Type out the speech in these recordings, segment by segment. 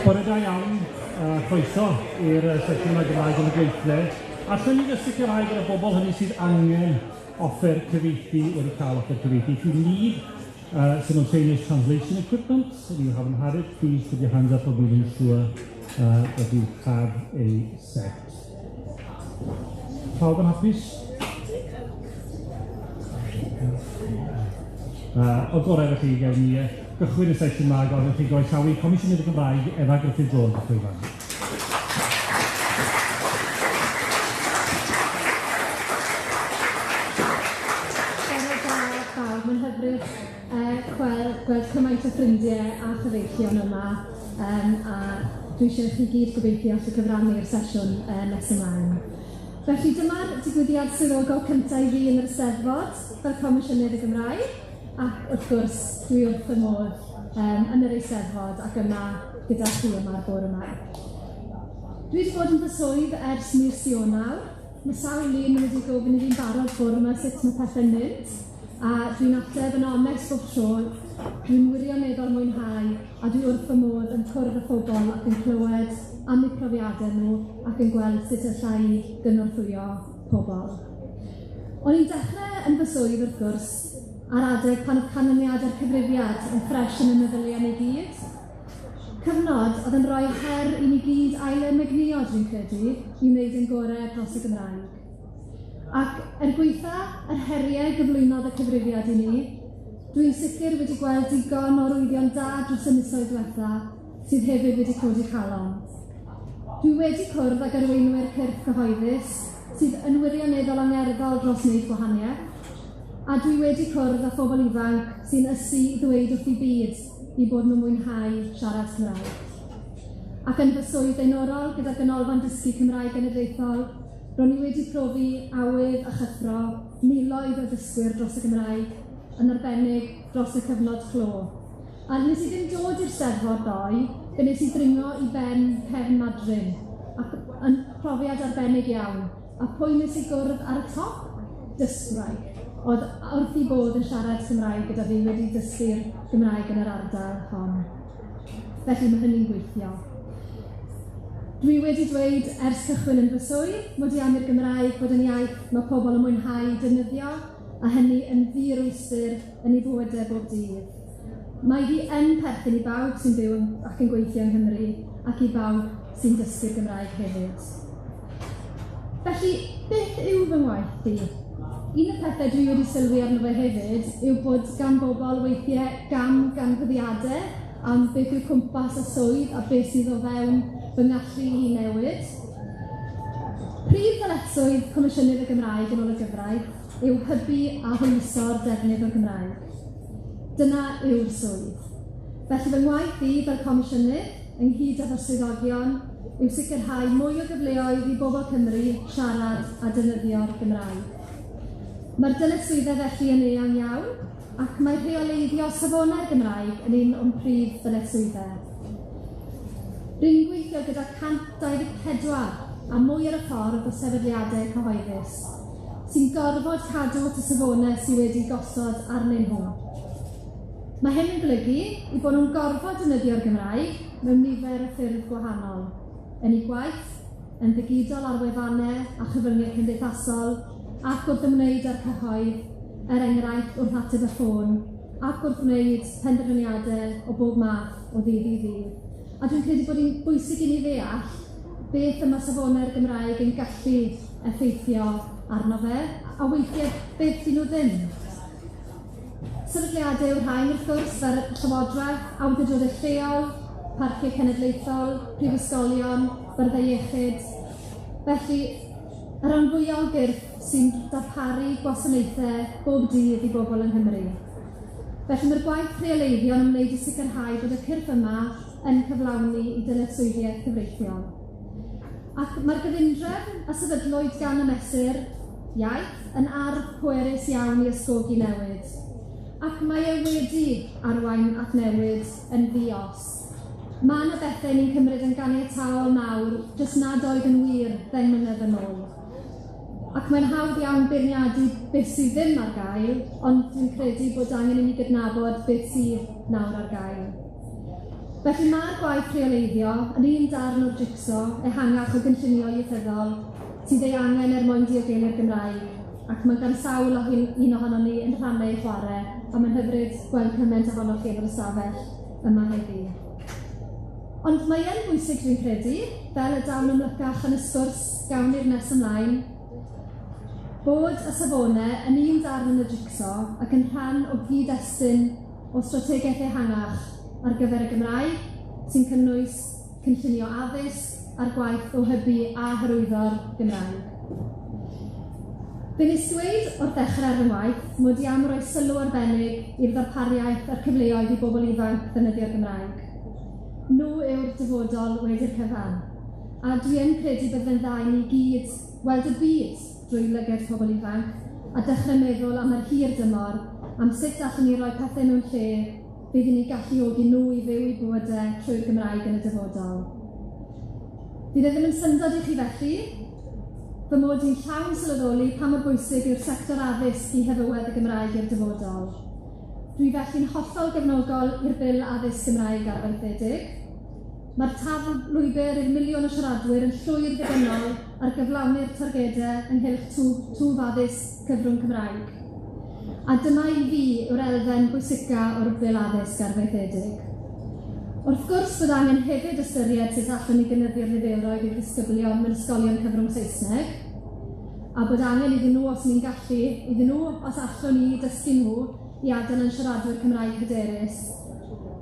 Bore da iawn, croeso i'r sesiwn y Gymraeg yn y gweithle. A llyn ni ddysgu Cymraeg gyda bobl hynny sydd angen offer cyfieithu wedi cael offer cyfieithu. If you need simultaneous translation equipment, if you haven't had it, please put your hands up and we'll ensure that you have a set. Pawb yn hapus? O gorau felly gael ni gychwyn y sesiwn yma gofyn chi groesawu Comisiynydd y Gymraeg Efa Gruffudd Jones ac Efa. Mae'n hyfryd gweld cymaint o ffrindiau a chyfeillion yma a dwi eisiau chi gyd gobeithio allu cyfrannu'r sesiwn nes ymlaen. Felly dyma'r digwyddiad swyddogol cyntaf i fi yn yr Eisteddfod fel Comisiynydd y Gymraeg ac wrth gwrs dwi wrth fy modd yn yr Eisteddfod ac yma gyda chi yma'r bore yma. Dwi wedi bod yn fy swydd ers mis Ionawr. Mae sawl un wedi gofyn i fi'n barod bore yma sut mae pethau'n mynd a dwi'n ateb yn onest bob tro. Dwi'n wirioneddol mwynhau a dwi wrth fy modd yn cwrdd â phobl ac yn clywed am eu profiadau nhw ac yn gweld sut allai gynorthwyo pobl. O'n i'n dechrau yn fy swydd wrth gwrs ar adeg pan oedd canlyniadau'r cyfrifiad yn ffres yn y meddyliau ni gyd. Cyfnod oedd yn rhoi her i ni gyd ail-emygnio, dwi'n credu, i wneud yn gorau dros y Gymraeg. Ac gweitha yr heriau gyflwynodd y cyfrifiad i ni, dwi'n sicr wedi gweld digon o rwyddion da dros y misoedd diwethaf sydd hefyd wedi codi calon. Dwi wedi cwrdd ag arweinwyr cyrff cyhoeddus sydd yn wirioneddol angerddol dros wneud gwahaniaeth, a dwi wedi cwrdd â phobl ifanc sy'n ysu ddweud wrth i byd i bod nhw'n mwynhau siarad Cymraeg. Ac yn fy swydd deunorol gyda ganolfan dysgu Cymraeg genedlaethol, ro'n i wedi profi awydd a chyffro miloedd o ddysgwyr dros y Gymraeg, yn arbennig dros y cyfnod clo. A nes i ddim dod i'r Steddfod ddoe, fe nes i dringo i ben Cefn Madryn, ac yn profiad arbennig iawn. A pwy nes i gwrdd ar y top? Dysgwraig. Oedd wrth i bod yn siarad Cymraeg gyda fi wedi dysgu'r Gymraeg yn yr ardal hon. Felly mae hynny'n gweithio. Dwi wedi dweud ers cychwyn yn fy swydd mod i am i'r Gymraeg fod yn iaith mae pobl yn mwynhau defnyddio a hynny yn ddirwystr yn ei bywydau bob dydd. Mae hi yn perthyn i bawb sy'n byw ac yn gweithio yng Nghymru ac i bawb sy'n dysgu'r Gymraeg hefyd. Felly, beth yw fy ngwaith i? Un o'r pethau dwi wedi sylwi arno fe hefyd yw bod gan bobl weithiau ganfyddiadau am beth yw cwmpas y swydd a beth sydd o fewn fy ngallu i newid. Prif ddyletswydd Comisiynydd y Gymraeg yn ôl y gyfraith yw hybu a hwyluso'r defnyddio'r Gymraeg. Dyna yw'r swydd. Felly fy ngwaith i fel Comisiynydd, ynghyd â'r swyddogion, yw sicrhau mwy o gyfleoedd i bobl Cymru siarad a defnyddio'r Gymraeg. Mae'r dyletswyddau felly yn eang iawn, ac mae rheoleiddio safonau'r Gymraeg yn un o'n prif dyletswyddau. Rwy'n gweithio gyda 124 a mwy ar y ffordd o sefydliadau cyhoeddus, sy'n gorfod cadw at y safonau sydd wedi gosod arnyn nhw. Mae hyn yn golygu i bod nhw'n gorfod defnyddio'r Gymraeg mewn nifer o ffyrdd gwahanol, yn ei gwaith, yn ddigidol ar wefannau a chyfryngau cymdeithasol, ac wrth ymwneud â'r cyhoedd, enghraifft wrth ateb y ffôn, ac wrth wneud penderfyniadau o bob math o ddydd i ddydd. A dwi'n credu bod hi'n bwysig i ni ddeall beth yma safonau'r Gymraeg yn gallu effeithio arno fe, a weithiau beth dyn nhw ddim. Sefydliadau yw'r rhain wrth gwrs fel Trafodaeth, awdurdodau lleol, parciau cenedlaethol, prifysgolion, byrdau iechyd. Felly, y rhan fwyaf o gyrff sy'n darparu gwasanaethau bob dydd i bobl yng Nghymru. Felly mae'r gwaith rheoleiddio yn ymwneud i sicrhau bod y cyrff yma yn cyflawni i dyletswyddiaeth cyfreithiol. Ac mae'r gyfundrefn a sefydlwyd gan y mesur iaith yn arf pwerus iawn i ysgogi newid. Ac mae e wedi arwain at newid yn ddios. Mae yna bethau ni'n cymryd yn ganiataol nawr, jyst nad oedd yn wir ddeng mlynedd yn ôl. Ac mae'n hawdd iawn beirniadu beth sydd ddim ar gael, ond dwi'n credu bod angen i ni gydnabod beth sydd nawr ar gael. Felly mae'r gwaith rheoleiddio yn un darn o'r jigso ehangach o gynllunio ieithyddol sydd ei angen mwyn diogelu'r Gymraeg, ac mae gan sawl un ohono ni yn rhannau ei chwarae, a mae'n hyfryd gweld cymaint ohonoch chi yn yr ystafell yma heddi. Ond mae yn bwysig dwi'n credu, fel y dawn ymlycach yn y sgwrs gawn ni'r nes ymlaen, bod y safonau yn un darn yn y jigso ac yn rhan o gyd-destun o strategaeth ehangach ar gyfer y Gymraeg, sy'n cynnwys cynllunio addysg a'r gwaith o hybu a hyrwyddo'r Gymraeg. Fe nes dweud wrth ddechrau'r waith mod i am roi sylw arbennig i'r ddarpariaeth a'r cyfleoedd i bobl ifanc defnyddio'r Gymraeg. Nhw yw'r dyfodol wedi'r cyfan, a dwi yn credu byddai'n dda i ni gyd weld y byd drwy lygad pobl ifanc a dechrau meddwl am yr hir dymor am sut allwn ni roi pethau mewn lle bydd ni galluogi nhw i fyw i bywydau trwy'r Gymraeg yn y dyfodol. Bydd e ddim yn syndod i chi felly, fy mod i'n llawn sylweddoli pa mor bwysig yw'r sector addysg i hyfywedd y Gymraeg i'r dyfodol. Dwi felly'n hollol gefnogol i'r bil addysg Gymraeg arfaethedig. Mae'r tafl lwybr i'r miliwn o siaradwyr yn llwyr ddibynnol ar gyflawni'r targedau ynghylch twf addysg cyfrwng Cymraeg. A dyma i fi yw'r elfen bwysica o'r bil addysg arfaethedig. Wrth gwrs bod angen hefyd ystyried sut allwn ni gynyddio'r niferoedd i'r ddisgyblion mewn ysgolion cyfrwng Saesneg, a bod angen iddyn nhw os ni'n gallu, iddyn nhw os allwn ni dysgu nhw i adael yn siaradwyr Cymraeg hyderus.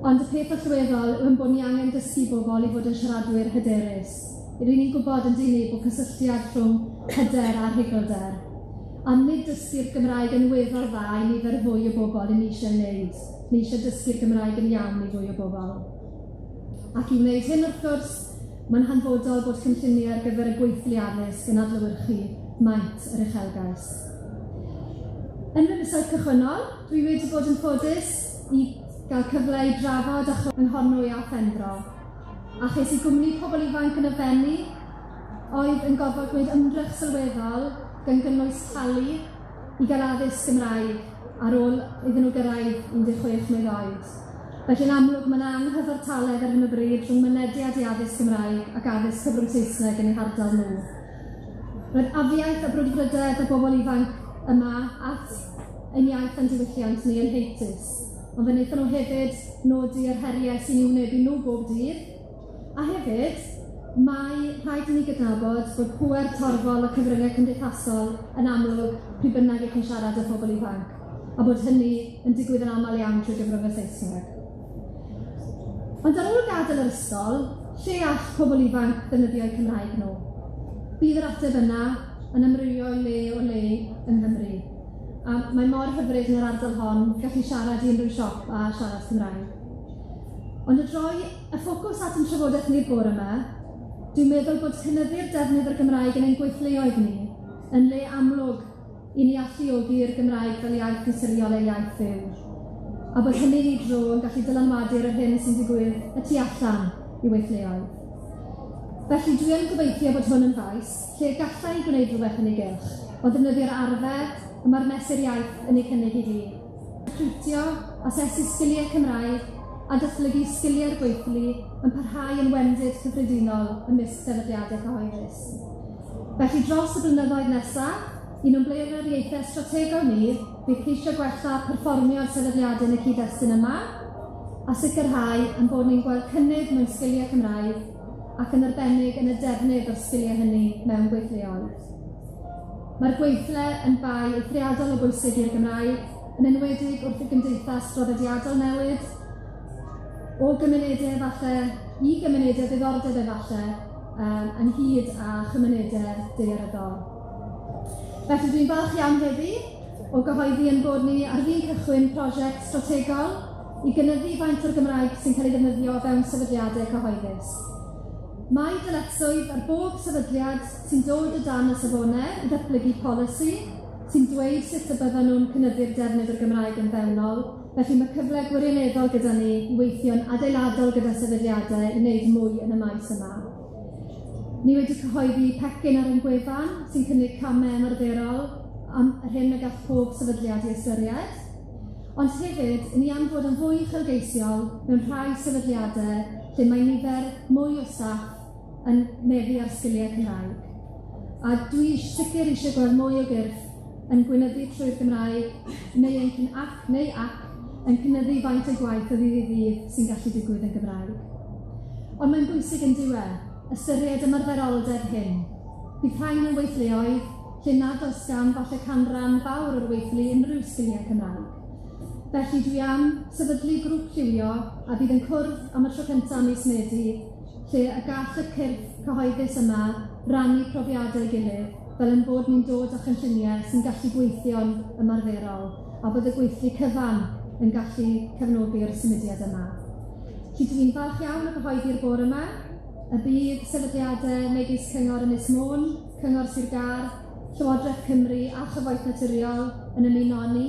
Ond y peth allweddol yw bod ni angen dysgu bobl i fod yn siaradwyr hyderus. Rydyn ni'n gwybod yn dyn ni bod cysylltiad rhwng hyder a rhugylder. A nid dysgu'r Gymraeg yn weddol dda i nifer fwy o bobl i ni eisiau wneud. Ni eisiau dysgu'r Gymraeg yn iawn i fwy o bobl. Ac i wneud hyn wrth gwrs, mae'n hanfodol bod cynlluniau ar gyfer y gweithle addysg yn adlewyrchu maint yr uchelgais. Yn fy misoedd cychwynnol, dwi wedi bod yn ffodus i gael cyfle i drafod yng Nghornwy a Phenfro. A ches i gwmni pobl ifanc yn y fenni oedd yn gofod gwneud ymdrech sylweddol gan gynnwys talu i gael addysg Gymraeg ar ôl iddyn nhw gyrraedd 16 mlwydd oed. Felly'n amlwg mae'n anghyfartaledd ar hyn o bryd rhwng mynediad i addysg Gymraeg ac addysg cyfrwng Saesneg yn eu hardal nhw. Roedd afiaith a brwdfrydedd y bobl ifanc yma at ein iaith yn diwylliant ni yn heitus, ond fe wnaethon nhw hefyd nodi yr heriau sy'n i'w wynebu nhw bob dydd, a hefyd mae rhaid i ni gydnabod bod pŵer torfol y cyfryngau cymdeithasol yn amlwg pryd bynnag eich yn siarad â phobl ifanc, a bod hynny yn digwydd yn aml iawn trwy gyfrwng y Saesneg. Ond ar ôl gadael yr ysgol, lle all pobl ifanc ddefnyddio'u Cymraeg nhw? Bydd yr ateb yna yn amrywio le o le yng Nghymru. A mae mor hyfryd yn yr ardal hon gallu siarad i unrhyw siop a siarad Cymraeg. Ond y droi y ffocws at yn trafodaeth ni'r bore yma, dwi'n meddwl bod cynyddu'r defnydd o'r Gymraeg yn ein gweithleoedd ni, yn le amlwg i ni alluogi'r Gymraeg fel iaith naturiol ei iaith fyw. A bod hynny ni dro yn gallu dylanwadu'r hyn sy'n digwydd y tu allan i weithleoedd. Felly dwi yn gobeithio bod hwn yn faes lle gallai gwneud rhywbeth yn ei gylch, o ddefnyddio'r arfer y mae'r mesur iaith yn ei cynnig i fi. Recrwtio, asesu sgiliau Cymraeg a datblygu sgiliau'r gweithlu yn parhau yn wendid cyffredinol ymysg sefydliadau cyhoeddus. Felly dros y blynyddoedd nesaf, un o'n blaenoriaethau strategol ni bydd ceisio gwella perfformio'r sefydliadau yn y cyd-destun yma a sicrhau yn bod ni'n gweld cynnydd mewn sgiliau Cymraeg ac yn arbennig yn y defnydd o'r sgiliau hynny mewn gweithleoedd. Mae'r gweithle yn bai eithriadol o bwysig i'r Gymraeg, yn enwedig wrth i gymdeithas draddodiadol newid, o gymunedau falle i gymunedau ddiddordeb efallai, ynghyd â chymunedau daearyddol. Felly dwi'n falch iawn heddi o gyhoeddi yn bod ni ar fin cychwyn prosiect strategol i gynyddu faint o'r Gymraeg sy'n cael ei ddefnyddio fewn sefydliadau cyhoeddus. Mae dyletswydd ar bob sefydliad sy'n dod o dan y safonau i ddatblygu polisi sy'n dweud sut y byddan nhw'n cynyddu'r defnydd o'r Gymraeg yn fewnol, felly mae cyfle gwirioneddol gyda ni i weithio'n adeiladol gyda sefydliadau i wneud mwy yn y maes yma. Ni wedi cyhoeddi pecyn ar ein gwefan sy'n cynnig camau ymarferol am yr hyn y gall pob sefydliad i ystyried, ond hefyd ni am fod yn fwy uchelgeisiol mewn rhai sefydliadau lle mae nifer mwy o staff yn meddu ar sgiliau Cymraeg. A dwi sicr eisiau gweld mwy o gyrff yn gwynyddu trwy'r Gymraeg neu yn cynyddu faint o gwaith o ddydd i ddydd sy'n gallu digwydd yn Gymraeg. Ond mae'n bwysig yn diwedd, ystyried ymarferoldeb hyn. Bydd rhain yn weithleoedd lle nad oes gan falle canran fawr o'r weithlu unrhyw sgiliau Cymraeg. Felly dwi am sefydlu grŵp lliwio a bydd yn cwrdd am y tro cyntaf mis Medi, lle y gall y cyrff cyhoeddus yma rannu profiadau gilydd, fel yn bod ni'n dod â chynlluniau sy'n gallu gweithio'n ymarferol, a bod y gweithlu cyfan yn gallu cefnogi'r symudiad yma. Felly dwi'n falch iawn o gyhoeddi'r bore yma, y bydd sefydliadau megis cyngor Ynys Môn, cyngor Sir Gar, Llywodraeth Cymru a Chyfoeth Naturiol yn ymuno â ni,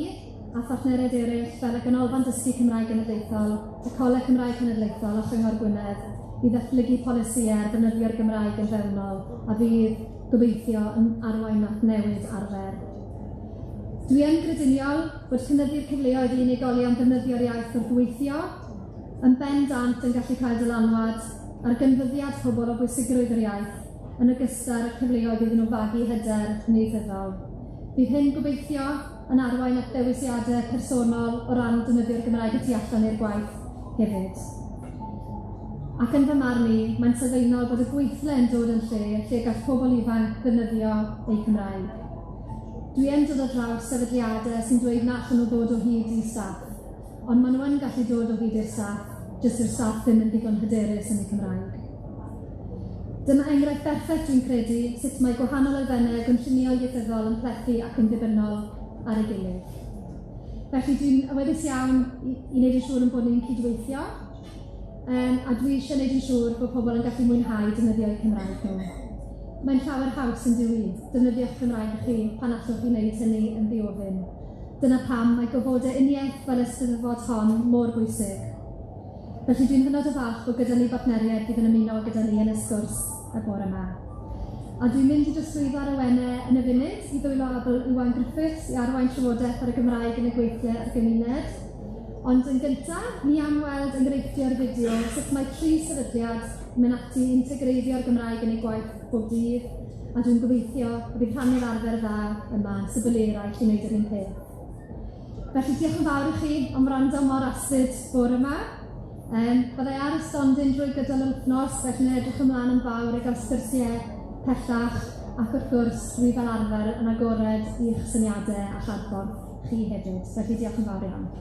a phartneriaid eraill fel y Ganolfan Dysgu Cymraeg Genedlaethol, y Coleg Cymraeg Genedlaethol a Chyngor Gwynedd i ddatblygu polisïau defnyddio'r Gymraeg yn fewnol a fydd gobeithio yn arwain at newid arfer. Dwi yn grediniol bod cynyddu'r cyfleoedd i unigolion defnyddio'r iaith wrth weithio yn bendant yn gallu cael dylanwad ar gynfyddiad pobl o bwysigrwydd yr iaith yn ogystal â'r cyfleoedd iddyn nhw fagu hyder neidyddol. Bydd hyn gobeithio yn arwain at ddewisiadau personol o ran defnyddio'r Gymraeg y tu allan i'r gwaith hefyd. Ac yn fy marn i, mae'n sylfaenol bod y gweithle yn dod yn lle gall pobl ifanc ddefnyddio eu Cymraeg. Dwi yn dod o draws sefydliadau sy'n dweud na allan nhw ddod o hyd i staff, ond maen nhw yn gallu dod o hyd i'r staff, jyst yw'r staff ddim yn digon hyderus yn eu Cymraeg. Dyma enghraifft berffaith dwi'n credu sut mae gwahanol elfennau gynllunio ieithyddol yn plethu ac yn ddibynnol ar ei gilydd. Felly dwi'n awyddus iawn i wneud yn siŵr yn bod ni'n cydweithio, a dwi eisiau wneud yn siŵr bod pobl yn gallu mwynhau defnyddio eu Cymraeg nhw. Mae'n llawer haws yn diwyd, defnyddio'ch Cymraeg chi pan allwch chi wneud hynny yn ddiofyn. Dyna pam mae gofodau uniaith fel y Steddfod hon mor bwysig. Felly dwi'n hynod o falch bod gyda ni bartneriaid bydd yn ymuno gyda ni yn y sgwrs y bore yma. A dwi'n mynd i drosglwyddo ar y wennau yn y funud i ddwylo Efa Gruffudd i arwain Trafodaeth ar y Gymraeg yn y gweithle ar gymuned. Ond yn gyntaf, ni am weld enghreifftiau'r fideo sut mae 3 sefydliad mynd ati integreiddio'r Gymraeg yn ei gwaith bob dydd, a dwi'n gobeithio bydd rhannu'r arfer dda yma yn sybl eraill i wneud yr un peth. Felly diolch yn fawr i chi am wrando mor asid bore yma. Byddai ar y stondin drwy gydol yr wythnos, felly yn edrych ymlaen yn fawr i gael sgyrsiau pellach ac wrth gwrs dwi fel arfer yn agored i'ch syniadau a chadborth chi hefyd. Felly diolch yn fawr iawn.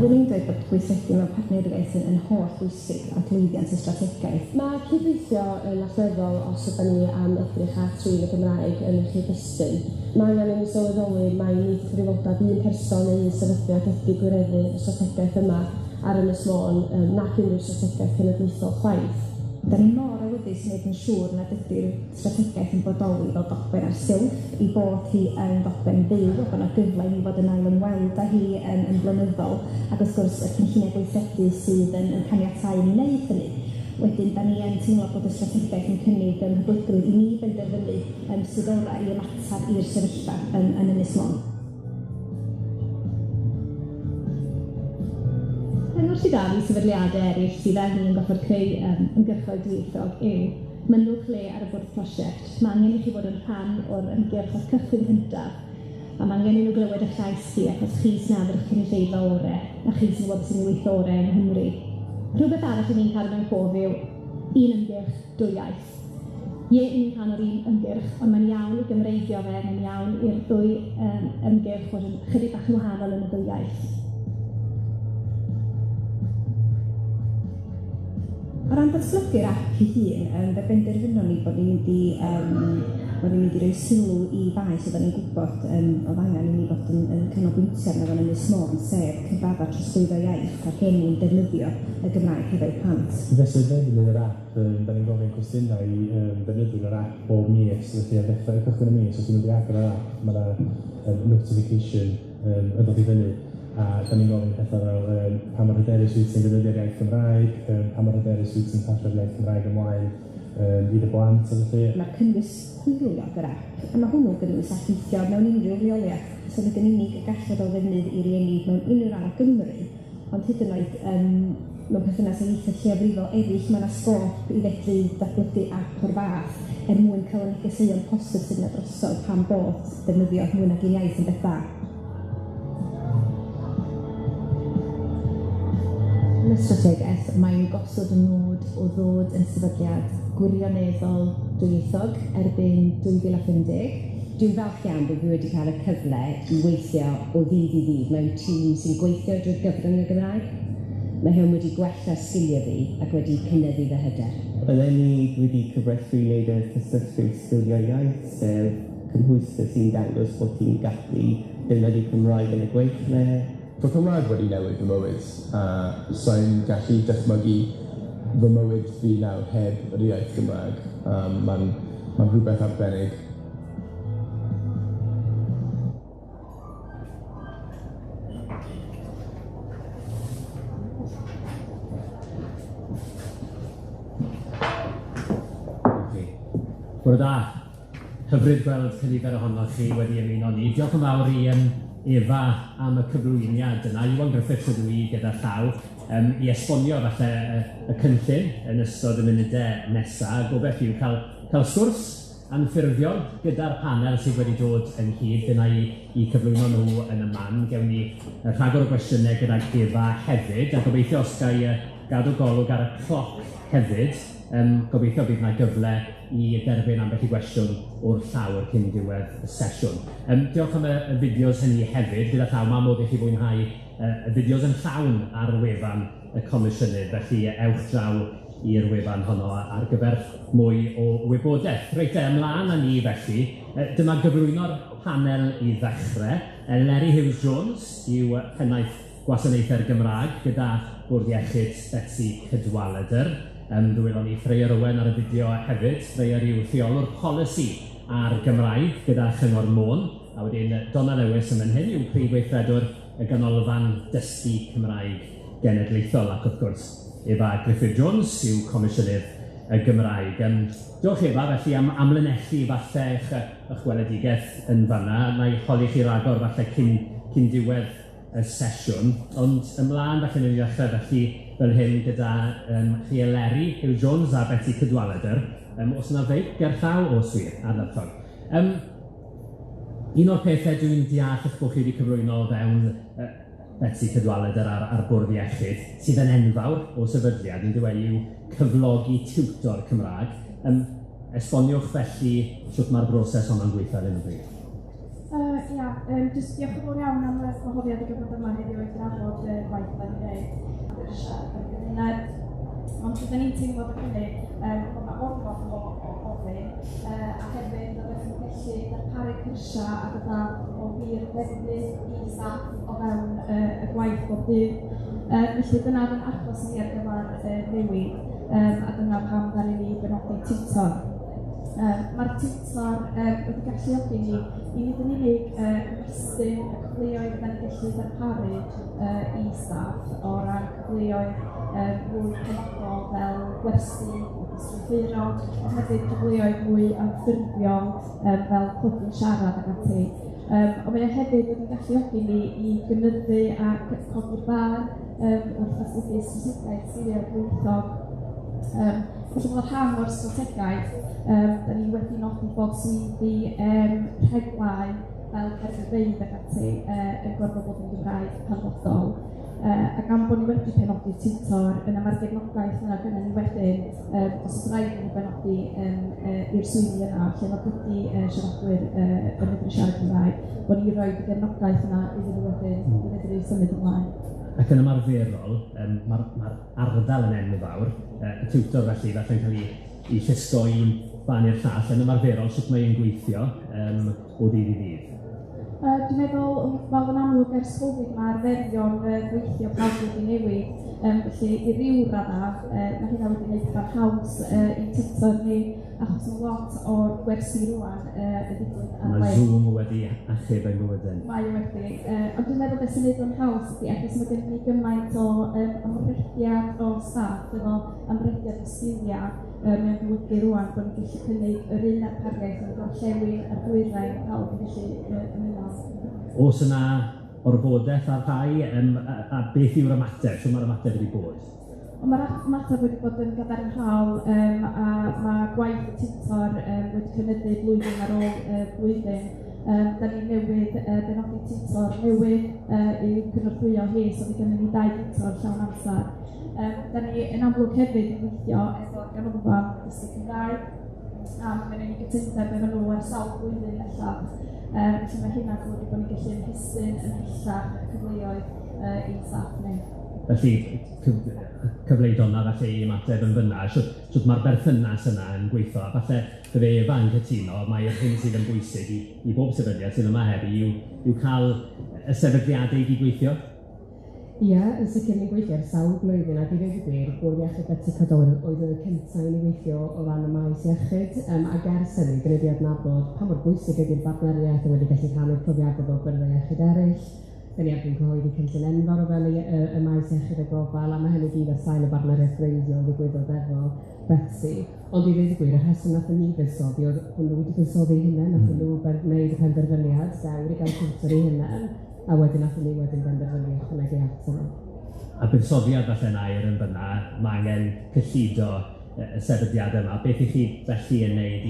Rwy'n i'n dweud bod gweithredu mewn partneriaeth yn holl bwysig ac lwyddiant y strategaeth. Mae cydweithio yn allweddol os ydym ni am edrych at trin y Gymraeg yn y cyd-destun. Mae angen i ni sylweddoli mae nid cyfrifoldeb un person neu un sefydliad ydy gwireddu y strategaeth yma ar Ynys Môn nac unrhyw strategaeth cenedlaethol chwaith. Da ni mor awyddus wneud yn siŵr nad ydy'r strategaeth yn bodoli fel dogfen ar silff i bod hi yn dogfen fyw, bod yna gyfle i ni fod yn ail ymweld â hi yn blynyddol, ac wrth gwrs y cynlluniau gweithredu sydd yn caniatáu i ni wneud hynny. Wedyn, da ni yn teimlo bod y strategaeth yn cynnig hyblygrwydd i ni benderfynu sydd orau i ymatab i'r sefyllfa yn Ynys Môn. Cyngor sydd ar i sefydliadau eraill sydd angen yn gofod creu ymgyrchoedd dwyieithog yw mynwch le ar y bwrdd prosiect. Mae angen i chi fod yn rhan o'r ymgyrch o'r cychwyn cyntaf, a mae angen i nhw glywed eich llais chi achos chi sy'n adrodd cynulleidfa orau, a chi sy'n gwybod sy'n weithio orau yng Nghymru. Rhywbeth arall i ni'n cael mewn cof yw un ymgyrch, 2 iaith. Ie, ni'n rhan o'r un ymgyrch, ond mae'n iawn i gymreiddio fe, mae'n iawn i'r 2 ymgyrch fod yn chydig bach yn wahanol yn y 2 iaith. O ran datblygu'r ap ei hun, fe benderfynon ni bod ni'n mynd i roi sylw i faes oedden ni'n gwybod oedd angen i ni fod yn canolbwyntio arno fo'n Ynys Môn, sef cyfadda trosglwyddo iaith ac enni'n defnyddio y Gymraeg hefo'u plant. Felly ddefnydd yr ap, da ni'n gofyn cwestiynau i ddefnyddio'r yr ap bob mis, felly ar ddechrau cychwyn y mis, os dwi'n mynd i agor yr ap, mae yna notification yn dod i fyny. A da ni'n gofyn pethau fel pa mor hyderus wyt ti'n defnyddio'r iaith Gymraeg, pa mor hyderus wyt ti'n passio'r iaith Gymraeg ymlaen i dy blant o felly. Mae'r cynnwys hwylio gyda, a mae hwnnw'n gynnwys effeithio mewn unrhyw reoliaeth. So nid yn unig y gallod o ddefnydd i rieni mewn unrhyw ran o Gymru, ond hyd yn oed mewn perthynas â ieithoedd lleiafrifol eraill, mae yna sgôp i fedru datblygu ap o'r fath mwyn cael y negeseuon posib sydd yna drosodd pan bod defnyddio mwy nag un iaith yn beth da. Yn y strategaeth, mae'n gosod y nod o ddod yn sefydliad gwirioneddol dwyieithog erbyn 2050. Dwi'n falch iawn bod fi wedi cael y cyfle i weithio o ddydd i ddydd mewn tîm sy'n gweithio drwy'r gyfrwng y Gymraeg. Mae hwn wedi gwella sgiliau fi ac wedi cynyddu fy hyder. Eleni wedi cyfreithu i wneud y cysylltu sgiliau iaith, sef cymhwyster sy'n dangos bod ti'n gallu defnyddio Cymraeg yn y gweithle. Mae Cymraeg wedi newid fy mywyd, a sa'n gallu dychmygu fy mywyd fi nawr heb yr iaith Gymraeg. Mae'n rhywbeth arbennig. Bore da, hyfryd gweld cynifer ohonoch chi wedi ymuno ni. Diolch yn fawr i Efa am y cyflwyniad yna. Efa Gruffudd Jones gyda llaw i esbonio falle y cynllun yn ystod y munudau nesaf. Gobeithio yw cael sgwrs anffurfiol gyda'r panel sydd wedi dod ynghyd. Dyna i cyflwyno nhw yn y man. Gewn ni rhagor o gwestiynau gyda Efa hefyd. A gobeithio os gai gadw golwg ar y cloc hefyd. Gobeithio bydd yna gyfle i derbyn ambell i gwestiwn o'r llawr cyn diwedd y sesiwn. Diolch am y fideos hynny hefyd. Gyda llaw, mae modd i chi fwynhau y fideos yn llawn ar wefan y Comisiynydd, felly ewch draw i'r wefan honno ar gyfer mwy o wybodaeth. Reit, ymlaen â ni felly. Dyma gyflwyno'r panel i ddechrau. Efa Jones yw pennaeth gwasanaethau'r Gymraeg gyda Bwrdd Iechyd Cyhoeddus. Ddwylon ni Freir Owen ar y fideo hefyd. Freir yw rheolwr polisi ar Gymraeg gyda Chyngor Môn. A wedyn Donna Lewis yn hyn yw prif weithredwr y ganolfan dysgu Cymraeg genedlaethol. Ac wrth gwrs, Efa Gruffudd Jones yw Comisiynydd y Gymraeg. Diolch Efa felly am amlinellu falle eich weledigaeth yn fanna. Na i holi chi ragor falle cyn diwedd y sesiwn. Ond ymlaen falle ni ddechrau felly fel hyn gyda Efa Jones a Cyhoeddus. Os yna feic gerllaw o swir ar laptop. Un o'r pethau dwi'n deall eich bod chi wedi cyflwyno fewn Cyhoeddus ar Bwrdd Iechyd, sydd yn enfawr o sefydliad, yn dweud yw cyflogi tiwtor Cymraeg. Esboniwch felly sut mae'r broses honno'n gweithio ar hyn o bryd. Jyst diolch yn fawr iawn am y gwahoddiad i gyfnod yma heddiw i drafod y gwaith yn ei wneud. Ond rydyn ni'n teimlo bod hynny bod yna orfod o ofyn, a hefyd o beth yn gallu darparu cyrsia a gyda o wir ddefnydd i staff o fewn y gwaith bob dydd. Felly dyna fy'n achos ni ar gyfer newid, a dyna pam ddaru ni benodi tiwtor. Mae'r tiwtor wedi galluogi ni i nid yn unig ymestyn y cyfleoedd da ni'n gallu darparu i staff o ran cyfleoedd mwy penodol fel gwersi, strwythuro, a hefyd cyfleoedd mwy anffurfiol fel clwbyn siarad ac ati. Ond mae hefyd wedi galluogi ni i gynyddu a codi'r bar wrth ddatblygu strategaeth sirio'r gweithog. Felly bod rhan o'r strategaeth, da ni wedi nodi bod swyddi rheglau fel Hyrwyddo'r ac ati yn gorfod bod yn Gymraeg hanfodol. Ac am bod ni wedi penodi tiwtor, yna mae'r gefnogaeth yna gyda ni wedyn, os ydych rhaid ni benodi i'r swyddi yna, lle mae gyda siaradwyr yn medru siarad Cymraeg, bod ni'n rhoi y gefnogaeth yna iddyn nhw wedyn i medru symud ymlaen. Ac yn ymarferol, mae'r ardal yn enfawr, y tiwtor felly falle'n cael ei llusgo un fan i'r llall, yn ymarferol sut mae'n gweithio o ddydd i ddydd. Dwi'n meddwl, fel yn amlwg ers Covid, mae arferion gweithio pawb wedi newid, felly i ryw radda, mae hynna wedi gwneud e'n haws i tiwtor ni achos mae lot o'r gwersi rwan yn digwydd ar Mae Zoom wedi achub ein bywydau. Mae wedi. Ond dwi'n meddwl beth sy'n neud o'n haws ydy, achos mae gen i gymaint o amrydiad o staff, efo amrydiad o sgiliau, mae'n golygu rwan bod ni'n gallu cynnig yr un arpariaeth yn gorllewin ar dwyrain pawb yn gallu ymuno. Oes yna orfodaeth ar rhai, a beth yw'r ymateb? Sut mae'r ymateb wedi bod? Mae'r ymateb wedi bod yn gadarnhaol, a mae gwaith y tutor wedi cynyddu blwyddyn ar ôl blwyddyn. Da ni newydd benodi tutor newydd i cynorthwyo hi, so fi gynnu ni 2 tutor llawn amser. Da ni yn amlwg hefyd yn gweithio efo'r ganolfan dysgu Cymraeg, a mae gen i gytundeb efo nhw ar sawl blwyddyn allan. Felly mae hynna'n golygu bod ni'n gallu ymhestyn yn hellach cyfleoedd i'n staff ni. Felly, cyfleidonna felly i ymateb yn fyna, sut mae'r berthynas yna yn gweithio, a falle bydde Efa yn cytuno, mae'r hyn sydd yn bwysig i bob sefydliad sydd yma heddi yw cael y sefydliadau i gweithio? Ie, yn sicr ni'n gweithio ar sawl blwyddyn, a di ddweud y gwir, Bwrdd Iechyd Beti Cadwyn oedd yn y cyntaf i ni weithio o ran y maes iechyd, ac ers hynny, dyn ni wedi adnabod pa mor bwysig ydy'r partneriaeth yn wedi gallu rhannu'r profiadau fel byrdau iechyd eraill. Dyn ni erbyn cyhoeddi cynllun enfawr o fel y maes iechyd y gofal, a mae hynny gyd ar sail y bartneriaeth gwreiddiol ddigwyddodd efo Betsy. Ond i ddweud y gwir, y rheswm nath ni fuddsoddi oedd bod nhw wedi fuddsoddi hunain, nath nhw wneud y penderfyniad, dewr i gael tutor i hunain, a wedyn nath ni wedyn benderfynu ychwanegu at yno. A buddsoddiad falle yn air yn fyna, mae angen cyllido y sefydliad yma. Beth i chi felly yn neud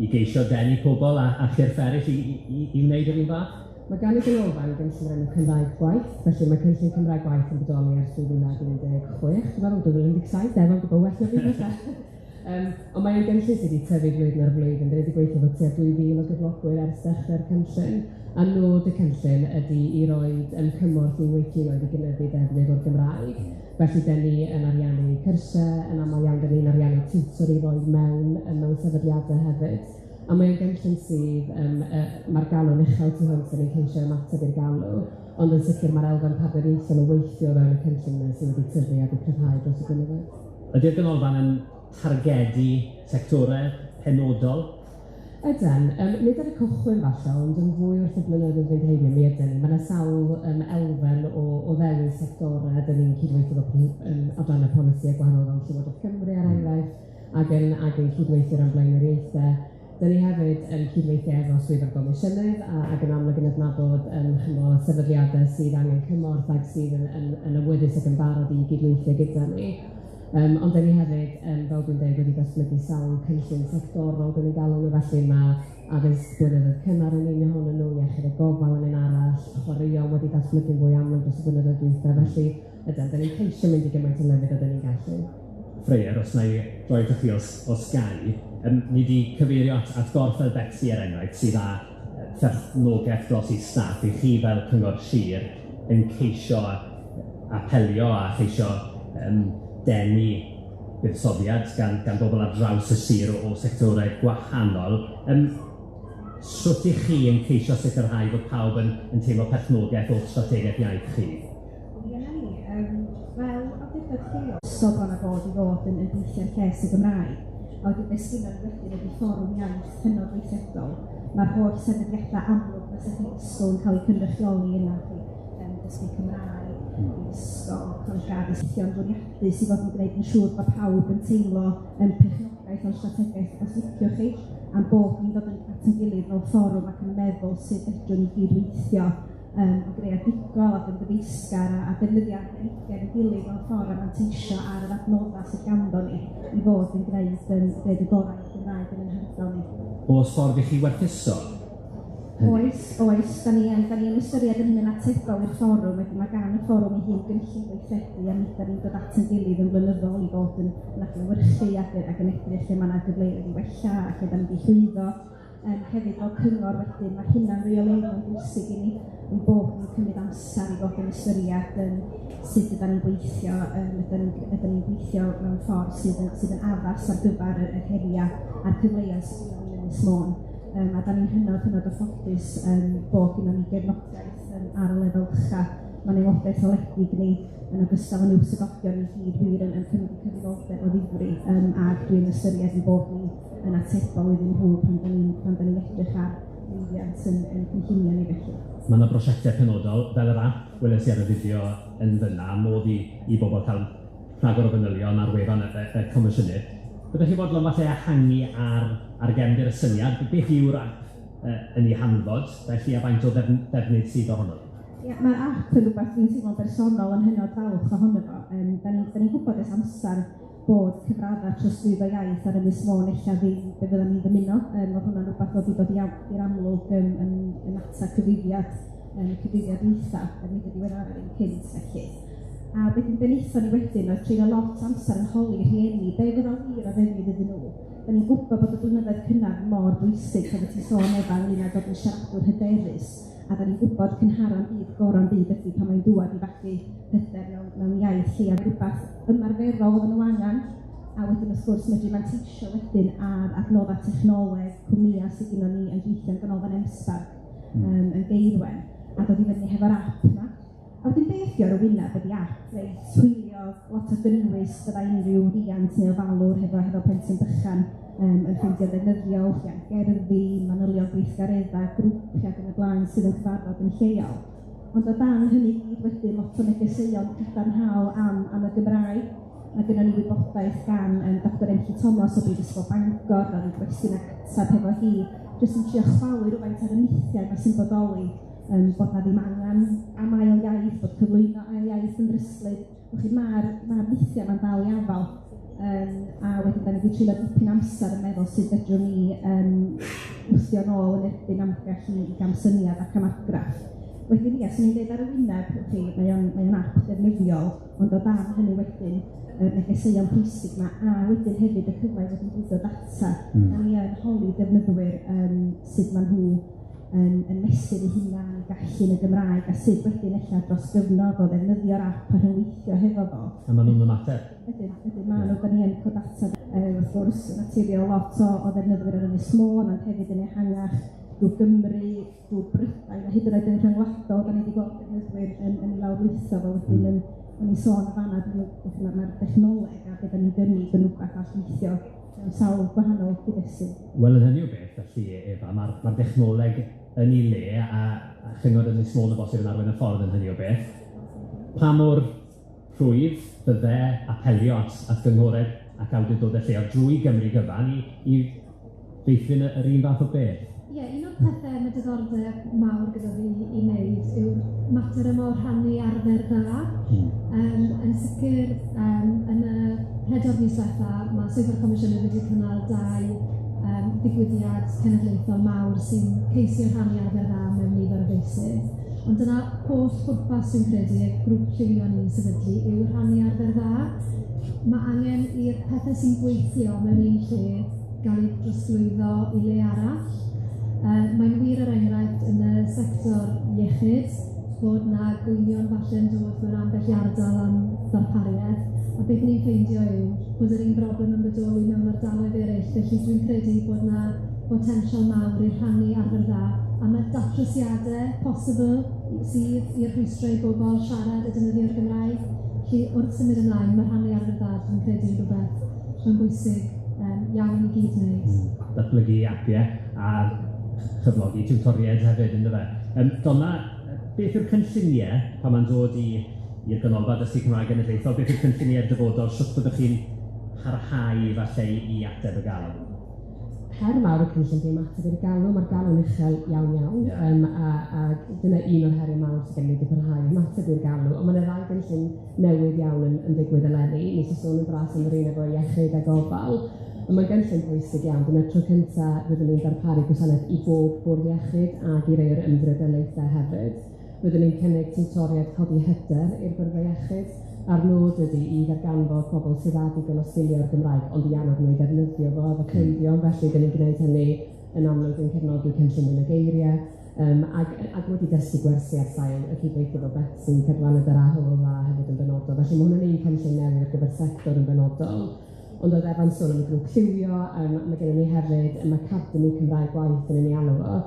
i geisio denu pobl a chyrff eraill i wneud yr un fath? Mae gan y ganolfan gynllun enw Cymraeg Gwaith, felly mae cynllun Cymraeg Gwaith yn bodoli ers 2016, dwi'n meddwl 2017, efo gwybod well o fi falle. Ond mae'n gynllun sydd wedi tyfu flwyddyn ar flwyddyn, dyn ni wedi gweithio fod tua 2,000 o gyflogwyr ers dechrau'r cynllun, a nod y cynllun ydy i roed cymorth i weithioedd i gynyddu defnydd o'r Gymraeg. Felly, dyn ni yn ariannu cyrsiau, yn aml iawn dyn ni'n ariannu tiwtor i roed mewn sefydliadau hefyd. A mae'n gynllun sydd, mae'r galw'n uchel tu hwnt yn ei ceisio ymateb i'r galw, ond yn sicr mae'r elfen partneriaethol o weithio fewn y cynllun yna sydd wedi tyfu ac yn cryfhau dros y blynyddoedd. Ydy'r ganolfan yn targedu sectorau penodol? Ydyn, nid ar y cychwyn falle, ond yn fwy wrth y blynyddoedd fynd heibio mi ydyn ni. Mae yna sawl elfen o fewn sectorau, dyn ni'n cydweithio o dan y polisïau gwahanol fel Llywodraeth Cymru er enghraifft, ac yn cydweithio ran blaenoriaethau. Dyn ni hefyd yn cydweithio efo swyddfa'r Comisiynydd ac yn amlwg yn adnabod sefydliadau sydd angen cymorth ac sydd yn awyddus ac yn barod i gydweithio gyda ni. Ond dyn ni hefyd, fel dwi'n dweud, wedi datblygu sawl cynllun sectorol, dyn ni'n galw nhw felly mae addysg blynyddoedd cynnar yn un ohonyn nhw, iechyd y gofal yn un arall, chwaraeon wedi datblygu'n fwy amlwg dros y blynyddoedd dwytha, felly dyn ni'n ceisio mynd i gymaint o lefydd o dyn ni'n gallu. Freir, os na i roi chi o Sky, ni wedi cyfeirio at gorffel Betsy er enghraifft sydd â perthnogaeth dros ei staff i chi fel cyngor sir yn ceisio apelio a ceisio denu buddsoddiad gan bobl ar draws y sir o sectorau gwahanol. Sut i chi yn ceisio sicrhau bod pawb yn teimlo perthnogaeth o strategaeth iaith chi? Fel awdurdod lleol, sobron a bod i fod yn gweithio'r lles y Gymraeg, a wedi besgynnau wedyn ydy fforwm iaith hynod weithredol. Mae'r holl sefydliadau amlwg na sydd wedi ysgol yn cael eu cynrychioli yna chi dysgu Cymraeg, i ysgol, coleg addysgion bwriadu sydd fod yn gwneud yn siŵr bod pawb yn teimlo perchnogaeth o'n strategaeth os liciwch chi, am bod ni'n dod at yn gilydd fel fforwm ac yn meddwl sydd ydyn ni gydweithio yn greadigol ac yn gyfeisgar a defnyddio arbenigedd yn gilydd mewn ffordd a manteisio ar yr adnoddau sydd ganddo ni i fod yn gwneud y gorau i'r Gymraeg yn hardal ni. Oes ffordd i chi werthuso? Oes. Da ni yn ystyried yn hynny'n atebol i'r fforwm, wedyn mae gan y fforwm ei hun gynllun gweithredu a nid da ni'n dod at yn gilydd yn blynyddol i fod yn adlewyrchu ac yn edrych lle mae yna gyfleoedd i wella ac lle da ni wedi llwyddo. Hefyd fel cyngor wedyn, mae hynna'n reoleiddio yn bwysig i ni yn bod ni'n cymryd amser i fod yn ystyried sut ydyn ni'n gweithio, ydyn ni'n gweithio mewn ffordd sydd yn addas ar gyfer y heriau a'r cyfleoedd sydd yn Ynys Môn. A da ni'n hynod o ffodus bod gyda ni gefnogaeth ar y lefel ucha. Mae'n aelodaeth oledig ni yn ogystal yn yw'r swyddogion i gyd wir yn cymryd cyfrifoldeb o ddifri ac dwi'n ystyried yn bod ni yn atebol iddyn nhw pan da ni'n edrych ar lwyddiant yn cynllunio ni felly. Mae yna brosiectau penodol, fel yr app, weles i ar y fideo yn fyna, modd i bobl cael rhagor o fanylion ar wefan y Comisiynydd. Byddech chi fodlon falle ehangu ar gefndir y syniad, beth yw'r app yn ei hanfod, felly a faint o ddefnydd sydd ohono? Mae'r app yn rhywbeth dwi'n teimlo'n bersonol yn hynod falch ohono fo. Da ni'n gwybod ys amser bod cyfraddau trosglwyddo iaith ar Ynys Môn eich ddim be fyddwn ni ddymuno. Mae hwnna'n rhywbeth wedi dod i'r amlwg yn ata cyfrifiad eitha, nid ydi wedi ar un cynt felly. A wedyn beneithon ni wedyn oedd treulio lot amser yn holi rhieni, be fydd o'n wir o ddefnydd iddyn nhw. Da ni'n gwybod bod y blynyddoedd cynnar mor bwysig pan ti'n sôn efo ynglyn â bod yn siaradwr hyderus, a da ni'n gwybod cynhara'n byd, goron byd ydy pan mae'n dŵad i fagu hyder mewn iaith lle a rhywbeth ymarferol oedd nhw angen, a wedyn wrth gwrs medru manteisio wedyn ar adnoddau technoleg, cwmnïau sydd gyda ni yn gweithio'n ganolfan Emsbarc yn Geirwen, a dod i fyny hefo'r app yma. A wedyn beth yw'r wyneb ydi app, twylio lot o gynnwys fydda unrhyw riant neu ofalwr hefo plentyn bychan yn ffeindio ddefnyddiol, gerddi, manylion gweithgareddau, grwpiau ac yn y blaen sydd yn cyfarfod yn lleol. Ond o dan hynny gyd wedyn lot o negeseuon cadarnhaol am y Gymraeg. Mae gennym ni wybodaeth gan Dr Enchi Thomas o Brifysgol Bangor, a ni'n gwestiwn ac atab hefo hi, jyst yn trio chwalu rhywfaint ar y mythiau yma sy'n bodoli, bod na ddim angen am ail iaith, bod cyflwyno ail iaith yn ddryslyd. Mae'r mythiau ma'n dal i afal. A wedyn da ni wedi treulio dipyn amser yn meddwl sydd fedrwn ni wthio nôl yn erbyn amgell i gamsyniad ac amagraff. Wedyn swn i'n dweud ar y wyneb, mae'n app defnyddiol, ond o dan hynny wedyn, negeseuon pwysig yma, a wedyn hefyd y cyfle fod yn bwydo data, a ni yn holi defnyddwyr sydd ma'n nhw yn mesur eu hunan, gallu yn y Gymraeg, a sydd wedyn eich dros gyfnod o ddefnyddio'r app a rhyngweithio hefo fo. A maen nhw'n ymateb? Wedyn maen nhw, da ni yn cod data, wrth gwrs, naturiol lot o ddefnyddwyr ar Ynys Môn, ond hefyd yn ehangach, drwy Gymru, drwy Brydain, a hyd yn oed yn rhyngwladol, da ni wedi gweld defnyddwyr yn lawrlwytho fo wedyn yn ei sôn fanna, mae'r dechnoleg a beth ni'n gynnig yn rhywbeth all weithio mewn sawl gwahanol gydesu. Wel, yn hynny o beth, felly, Efa, mae'r dechnoleg yn ei le, a chyngor Ynys Môn y bosib yn arwain y ffordd yn hynny o beth. Pa mor rhwydd bydde apelio at gynghored ac awdurdodau lleol drwy Gymru gyfan i feithrin yr un fath o beth? Ie, un o'r pethau mae diddordeb mawr gyda fi i wneud yw'r mater yma o rhannu arfer dda. Yn sicr, yn y pedwar mis diwetha, mae Swyddfa'r Comisiynydd wedi cynnal 2 ddigwyddiad cenedlaethol mawr sy'n ceisio rhannu arfer dda mewn nifer o feysydd. Ond dyna holl pwrpas sy'n credu y grŵp llywio ni'n sefydlu yw rhannu arfer dda. Mae angen i'r pethau sy'n gweithio mewn un lle gael eu drosglwyddo i le arall. Mae'n wir yr enghraifft yn y sector iechyd bod na gwynion falle yn dod mewn ambell i ardal am ddarpariaeth, a beth ni'n ffeindio yw bod yr un broblem yn bodoli mewn ardaloedd eraill, felly dwi'n credu bod na potensial mawr i'r rhannu arfer dda, a mae datrysiadau posibl sydd i'r rhwystrau bobl siarad y defnyddio'r Gymraeg. Felly wrth symud ymlaen, mae rhannu arfer dda, dwi'n credu rhywbeth yn bwysig iawn i gyd wneud. Datblygu apiau a chyflogi tiwtoriaid hefyd, ynddo fe. Donna, beth yw'r cynlluniau pan mae'n dod i'r ganolfan dysgu Cymraeg Genedlaethol, beth yw'r cynlluniau dyfodol, sut byddwch chi'n parhau falle i ateb y galw? Her mawr y cynllun di ymateb i'r galw, mae'r galw'n uchel iawn, a dyna un o'r heriau mawr sydd gen i wedi parhau ymateb i'r galw, ond mae'n ddau cynllun newydd iawn yn digwydd eleni, nes i sôn yn bras am yr un efo iechyd a gofal, ond mae'n gynllun bwysig iawn, dyna'r tro cyntaf fyddwn ni'n darparu gwasanaeth i bob bwrdd iechyd ac i rei o'r ymddiriedolaethau hefyd. Byddwn ni'n cynnig tiwtoriaid codi hyder i'r bwrdd iechyd, a'r nod ydy i ddarganfod pobl sydd â digon o sgilio'r Gymraeg, ond i anodd nhw i ddefnyddio fo efo cleifion, felly dyn ni'n gwneud hynny yn amlwg yn cefnogi cynllun yn y geiriau, ac wedi dysgu gwersi ar sail y cydweithio efo Betsy, Cedwaned yr Ahol a hefyd yn benodol. Felly mae hwnna'n un cynllun newydd ar gyfer sector yn benodol. Ond oedd Efa'n sôn am y grŵp llywio, mae gennym ni hefyd Academi Cymraeg Gwaith yn ei alw o,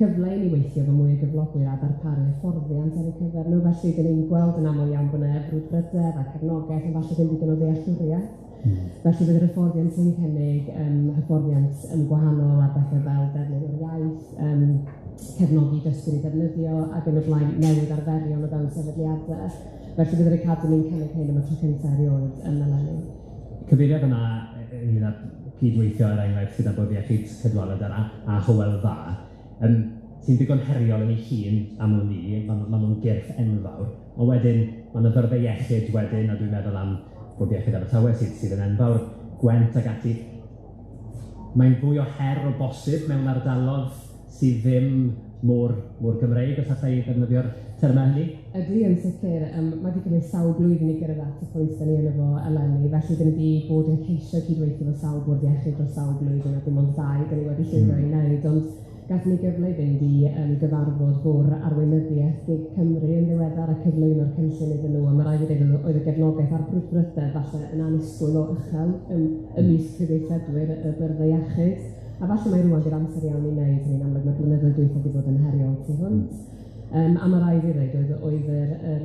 cyfle i ni weithio fo mwy o gyflogwyr a darparu hyfforddiant ar y cyfer nhw, felly dyn ni'n gweld yn aml iawn bod yna frwdfrydedd a cefnogaeth yn falle ddim digon o ddealltwriaeth. Felly bydd yr hyfforddiant sy'n cynnig hyfforddiant gwahanol ar bethau fel defnyddio'r iaith, cefnogi dysgu i ddefnyddio, ac yn y blaen newid arferion o fewn sefydliadau. Felly bydd yr Academi'n cynnig hyn am y tro cyntaf erioed yn eleni. Cyfeiriad yna ynglyn â cydweithio enghraifft gyda bwrdd iechyd cydwaled a chywelfa, sy'n digon heriol yn ei hun am hwn ni, maen nhw'n gyrff enfawr, ond wedyn mae yna fyrddau iechyd wedyn, a dwi'n meddwl am bwrdd iechyd Abertawe sydd yn enfawr, Gwent ag ati. Mae'n fwy o her o bosib mewn ardalodd sydd ddim mor Gymreig, os allai ddefnyddio'r termau hynny? Ydy, yn sicr. Mae wedi cymryd sawl blwyddyn i gyrraedd at y pwynt da ni yn efo eleni, felly dyn ni wedi bod yn ceisio cydweithio fo sawl bwrdd iechyd dros sawl blwyddyn, a dim ond ddau, dyn ni wedi llwyddo i wneud, ond gathon ni gyfle i fynd i gyfarfod bwrdd arweinyddiaeth Gig Cymru yn ddiweddar a cyflwyno'r cynllun iddyn nhw, a mae rhaid i ddweud oedd y gefnogaeth a'r brwdfrydedd falle yn annisgwyl o uchel ymysg cyfieithedwyr y byrddau iechyd. A falle mae rwan di'r amser iawn i wneud hynny'n amlwg, mae blynyddoedd dwytha wedi bod yn heriol tu hwnt. A mae rhaid i ddweud oedd yr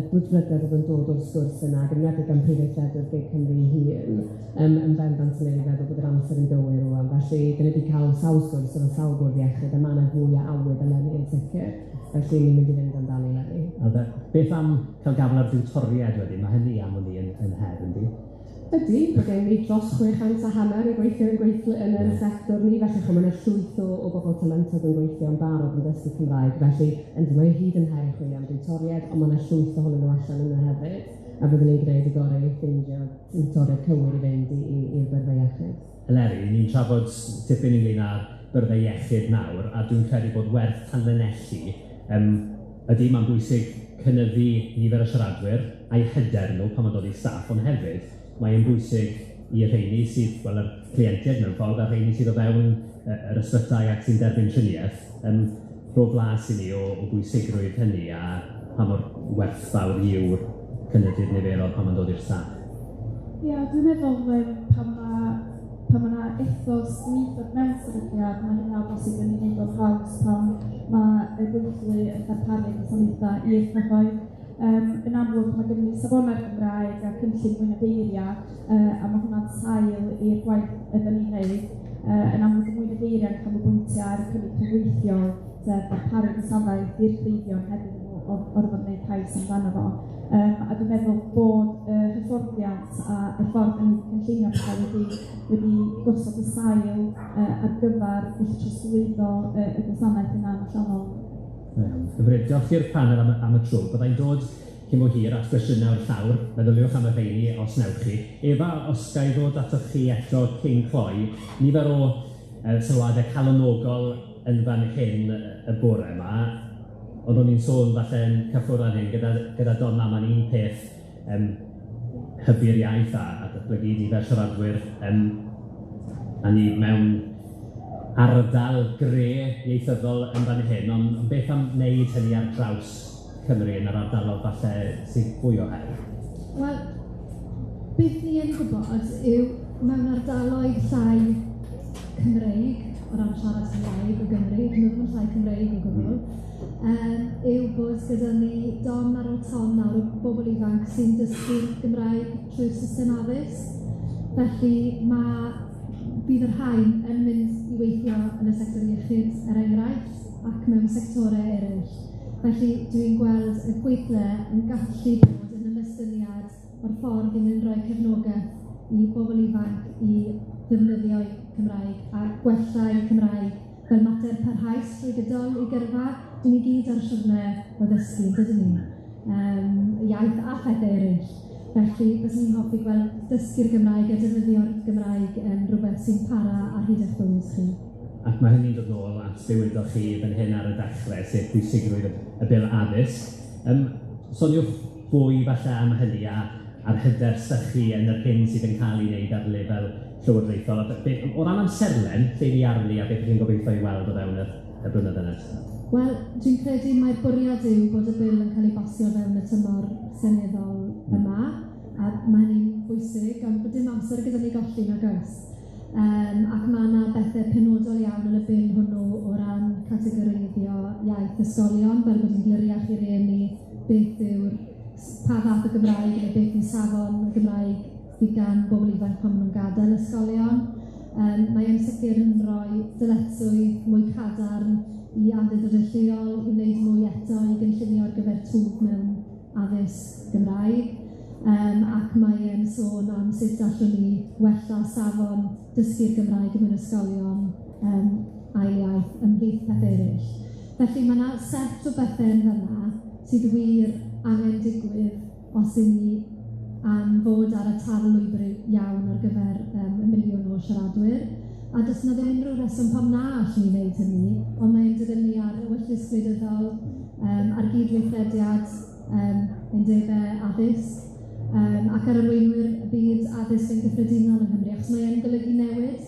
brwdfrydedd oedd yn dod o'r sgwrs yna, ac yn wedi gan prifeithredwr Gig Cymru hun, yn bendant yn ei feddwl bod yr amser yn gywir rwan. Felly, dyn ni wedi cael sawl sgwrs efo sawl bwrdd iechyd, a mae yna fwy o awydd eleni yn sicr. Felly, ni'n mynd i fynd amdani eleni. Beth am cael gafel ar diwtoriad wedyn? Mae hynny am hynny yn her, yndi? Ydy, mae gen ni dros 600 a hanner yn gweithio yn gweithle yn y sector ni, felly mae yna llwyth o bobl talentog yn gweithio yn barod yn dysgu Cymraeg, felly mae hyd yn her i chwilio am diwtoriad, ond mae yna llwyth ohonyn nhw allan yna hefyd, a byddwn ni'n gwneud y gorau i ffeindio diwtoriad cywir i fynd i'r byrddau iechyd. Eleri, ni'n trafod tipyn ynglyn â'r byrddau iechyd nawr, a dwi'n credu bod werth tanlinellu ydy mae'n bwysig cynyddu nifer y siaradwyr a'i hyder nhw pan mae'n dod i staff, ond hefyd mae'n bwysig i rheini sydd, wel, yr clientiaid mewn ffordd, a rheini sydd o fewn yr ysbytai ac sy'n derbyn triniaeth, rho blas i ni o bwysigrwydd hynny a pa mor werthfawr yw'r cynnydd niferol pan mae'n dod i'r staff. Ie, dwi'n meddwl pan mae yna ethos gweithio mewn sefydliad, mae hynna o bosib yn ei wneud o'r haws pan mae y gweithlu yn darparu gwasanaethau i'r cyhoedd. Yn amlwg mae gynnu safonau'r Gymraeg a cynllun mwy na geiria, a mae hwnna'n sail i'r gwaith ydyn ni'n gwneud. Yn amlwg mwy na geiria yn canolbwyntio ar cynnig cyfreithiol, sef darparu gwasanaeth i'r cleifion hefyd o'r fod wneud cais amdano fo. A dwi'n meddwl bod hyfforddiant a y ffordd yn cynllunio pethau wedi gosod y sail ar gyfer gallu trosglwyddo y gwasanaeth yna'n allanol. Hyfryd, diolch i'r panel am y tro. Byddai'n dod cyn o hir at gwestiynau o'r llawr, meddyliwch am y rheini os newch chi. Efa, os ga i ddod atoch chi eto cyn cloi, nifer o sylwadau calonogol yn fan hyn y bore yma, ond o'n i'n sôn falle yn cyffwrdd ar hyn gyda Donna, mae'n un peth hybu'r iaith a datblygu nifer siaradwyr a ni mewn ardal gre ieithyddol yn fan hyn, ond beth am wneud hynny ar draws Cymru yn yr ardaloedd falle sydd fwy o her? Wel, beth ni yn gwybod yw mewn ardaloedd llai Cymreig, o ran siarad Cymraeg o Gymru, ddim yn llai Cymreig o gwbl, yw bod gyda ni don ar ôl ton nawr o bobl ifanc sy'n dysgu Gymraeg trwy'r system addysg. Felly bydd yr rhain yn mynd i weithio yn y sector iechyd enghraifft ac mewn sectorau eraill. Felly dwi'n gweld y gweithle yn gallu bod yn ymystyniad o'r ffordd i ni'n rhoi cefnogaeth i bobl ifanc i ddefnyddio Cymraeg a gwellau'r Cymraeg fel mater parhaus trwy i gyrfa. Dyn ni gyd ar siwrne o ddysgu, dydyn ni, iaith a phethau eraill. Felly, bys ni'n hoffi gweld dysgu'r Gymraeg a defnyddio'r Gymraeg yn rhywbeth sy'n para ar hyd eich bywyd chi. Ac mae hynny'n dod nôl at ddiwydoch chi fan hyn ar y dechrau, sef pwysigrwydd y bil addysg. Soniwch fwy falle am hynny a'r hyder sychu yn yr hyn sydd yn cael ei wneud ar lefel llywodraethol. O ran amserlen, lle ni arni a beth ydych chi'n gobeithio i weld o fewn y blynyddoedd nesaf? Wel, dwi'n credu mae'r bwriad yw bod y bil yn cael ei basio fewn y tymor seneddol yma, a mae hynny'n bwysig, ond bod dim amser gyda ni golli nag oes. Ac mae yna bethau penodol iawn yn y bil hwnnw o ran categoreiddio iaith ysgolion, fel bod yn gliriach i rieni beth yw'r pa fath o Gymraeg neu beth yw safon y Gymraeg fydd gan bobl ifanc pan maen nhw'n gadael ysgolion. Mae yn sicr yn rhoi dyletswydd mwy cadarn i awdurdodau lleol, i wneud mwy eto i gynllunio ar gyfer twf mewn addysg Gymraeg. Ac mae yn sôn am sut allwn ni wella safon dysgu'r Gymraeg mewn ysgolion ail iaith ymhlith pethau eraill. Felly mae yna set o bethau yn fyna sydd wir angen digwydd os ydyn ni am fod ar y tafel lwybr iawn ar gyfer y miliwn o siaradwyr. A does yna ddim unrhyw reswm pam na allwn ni wneud hynny, ond mae'n dibynnu ar y wyllus gwleidyddol, ar gydweithrediad undebau addysg, ac ar arweinwyr y byd addysg yn gyffredinol yng Nghymru, achos mae yn golygu newid,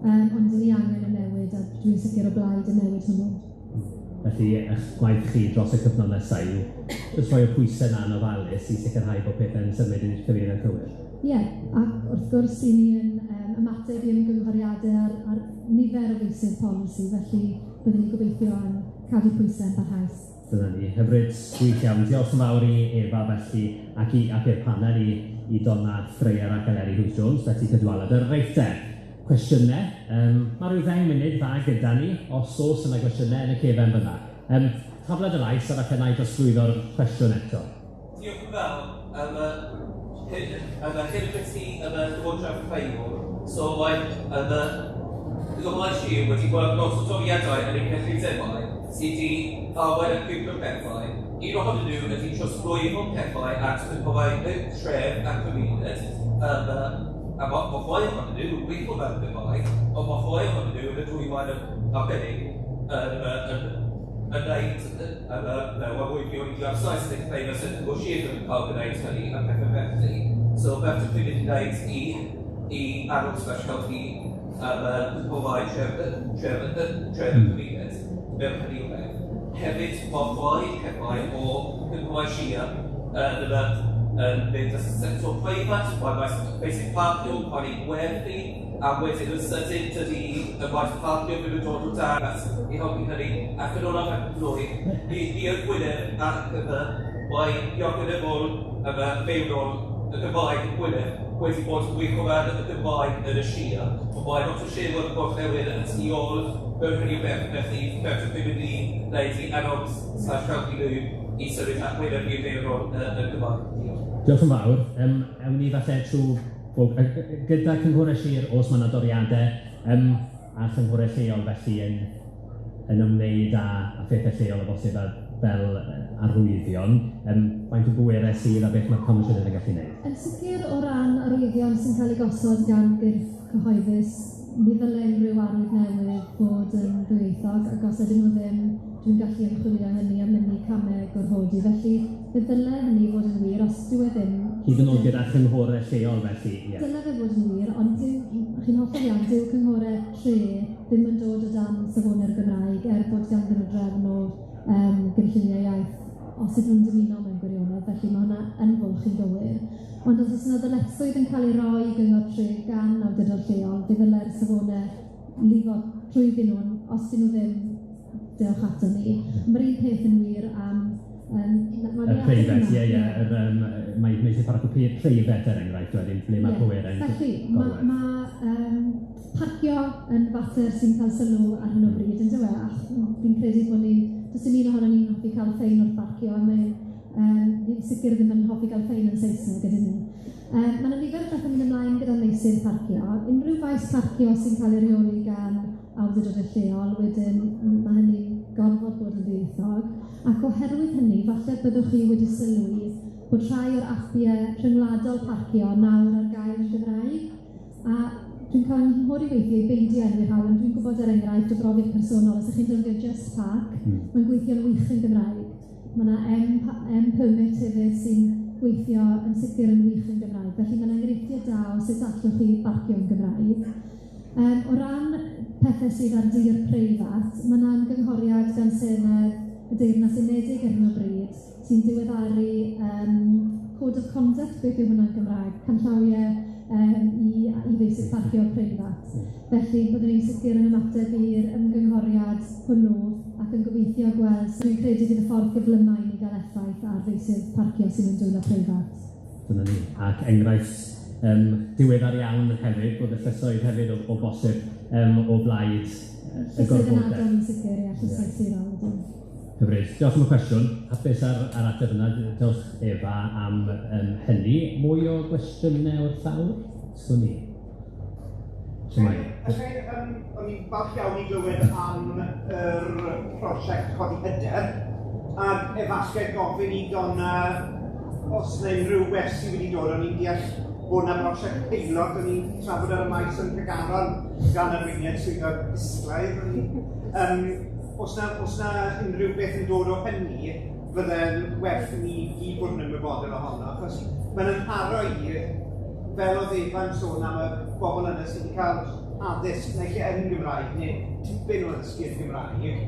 ond dyn ni angen y newid, a dwi'n sicr o blaid y newid hwnnw. Felly, eich gwaith chi dros y cyfnod nesaf yw jyst rhoi y pwysau na'n ofalus i sicrhau bod pethau'n symud i'r cyfeiriad cywir. Ie, ac wrth gwrs i ni yn ymateb i ymgynghoriadau ar nifer o feysydd polisi, felly byddwn ni'n gobeithio am cadw pwysau yn barhaus. Dyna ni. Hyfryd, gwych iawn. Diolch yn fawr i Efa felly, ac i'r panel i Donna Freyer ac Eleri Hughes Jones, felly Cydwalad yr Enghreifftiau. Cwestiynau. Mae rhyw 10 munud dda gyda ni, os oes yna gwestiynau yn y cefen fyna. Tafled y lais, a falle na i drosglwyddo'r cwestiwn eto. Diolch yn fawr. Hyn beth i Llywodraeth Ffeilwr, so mae'n Gymraeg wedi gweld lot o toriadau yn ein cyllidebau sydd wedi arwain at gyflwyr pethau. Un ohonyn nhw ydy trosglwyddo pethau at cyhoeddus, tref a gymuned. A mae rhoi ohonyn nhw yn gweithio mewn pethau, ond mae rhoi ohonyn nhw yn y dwywain arbennig yn gwneud arwyddion i Saesneg famous yn gwrsir yn cael gwneud hynny a pethau felly. So beth ydych chi'n gwneud i aros felly i cwblau tref y gymuned mewn hynny o beth. Hefyd, mae rhoi pethau o gyngholau Shia yn mynd â sector preifat, mae'n basic parcio, mae'n ei gwerthu, a wedyn yn sydyn dydy y maes parcio fydd yn dod o dan i helpu hynny, ac yn olaf ac yn drwy, ni yn Gwynedd ar gyfer mae diogelefol fewnol y Gymraeg yn Gwynedd wedi bod yn gweithio mewn y Gymraeg yn y Shia, ond mae lot o Shia yn gorllewin yn tu ôl mewn hynny o beth, felly beth ydym mynd i wneud i anog /helpu nhw i symud at Gwynedd i fewnol y Gymraeg. Diolch yn fawr. Ewn ni falle trwy gyda cynghorau sir os mae yna doriadau a chynghorau lleol felly yn ymwneud â phethau lleol o bosib fel arwyddion. Faint o bwerau sydd a beth mae'r Comisiynydd yn gallu gwneud? Yn sicr o ran arwyddion sy'n cael ei gosod gan gyrff cyhoeddus, mi ddyle unrhyw arwydd newydd fod yn ddwyieithog, ac os ydyn nhw ddim, dwi'n gallu ymchwilio hynny a mynd i camau gorfodi. Felly, fe ddyle hynny fod yn wir, os dwi ddim... Hyd yn oed gyda chynghorau lleol felly, ie. Dyle fe fod yn wir, ond chi'n hollol iawn, dyw cynghorau lle ddim yn dod o dan safonau'r Gymraeg, bod ganddyn nhw drefn o gynlluniau iaith, os ydyn nhw'n dymuno mewn gwirionedd, felly mae hwnna yn fwlch yn gywir. Ond os oes yna ddyletswydd yn cael ei roi i gyngor tre gan awdurdod lleol, fe ddyle'r safonau lifo trwyddyn nhw, os dyn nhw ddim dewch ato ni. Mae'r un peth yn wir am... Y preifat, ie. Mae eisiau parcio preifat enghraifft wedyn, ble mae pwerau'n gorwedd. Felly, mae parcio yn fater sy'n cael sylw ar hyn o bryd, yn dywe, a fi'n credu bod ni... Does dim un ohono ni'n hoffi cael ffein o'r parcio, a mae'n sicr ddim yn hoffi cael ffein yn Saesneg ydyn nhw. Mae yna nifer o beth yn mynd ymlaen gyda meysydd parcio. Unrhyw faes parcio sy'n cael ei reoli gan awdurdodau lleol, wedyn mae hynny'n gorfod bod yn ddwyieithog. Ac oherwydd hynny, falle byddwch chi wedi sylwi bod rhai o'r appiau rhyngwladol parcio nawr ar gael yn Gymraeg. A dwi'n cael yn nghymhori weithio i beidio enwi hawl, dwi'n gwybod enghraifft o brofiad personol, os ydych chi'n defnyddio Just Park, mae'n gweithio'n wych yn Gymraeg. Mae yna M-permit hefyd sy'n gweithio yn sicr yn wych yn Gymraeg, felly mae'n enghreifftiau da o sut allwch chi parcio yn Gymraeg. O ran pethau sydd ar dir preifat, mae yna'n gynghoriad gan Senedd y Deyrnas Unedig ar hyn o bryd, sy'n diweddaru Code of Conduct, beth yw hwnna'n Gymraeg, canllawiau i feysydd parcio preifat. Felly, byddwn ni'n sicr yn ymateb i'r ymgynghoriad hwnnw ac yn gobeithio gweld dwi'n credu bydd y ffordd gyflymau i gael effaith ar feysydd parcio sy'n yn dwylo preifat. Dyna ni. Ac enghraifft diweddar iawn hefyd, bod y llysoedd hefyd o bosib o blaid y gorfodaeth. Llysoedd yn adon yn sicr, ie, llysoedd sirol. Hyfryd. Diolch am y cwestiwn. Hapus ar ateb yna. Diolch Efa am hynny. Mwy o gwestiynau o'r llawr? Swn i. O'n i'n falch iawn i glywed am yr prosiect codi hyder, ac efallai gofyn i Donna os yna unrhyw wersi wedi dod, o'n i'n deall bod yna prosiect peilot, o'n i'n trafod ar y maes yn Cygaron gan arweiniad swyddog Isglaidd. Os yna unrhyw beth yn dod o hynny, fydde'n werth ni i bod yn ymwybodol ohono, achos mae'n anharo i, fel oedd Efa'n sôn am y bobl yna sydd wedi cael addysg neu lle yn Gymraeg, neu tipyn o ddysgu'r Gymraeg.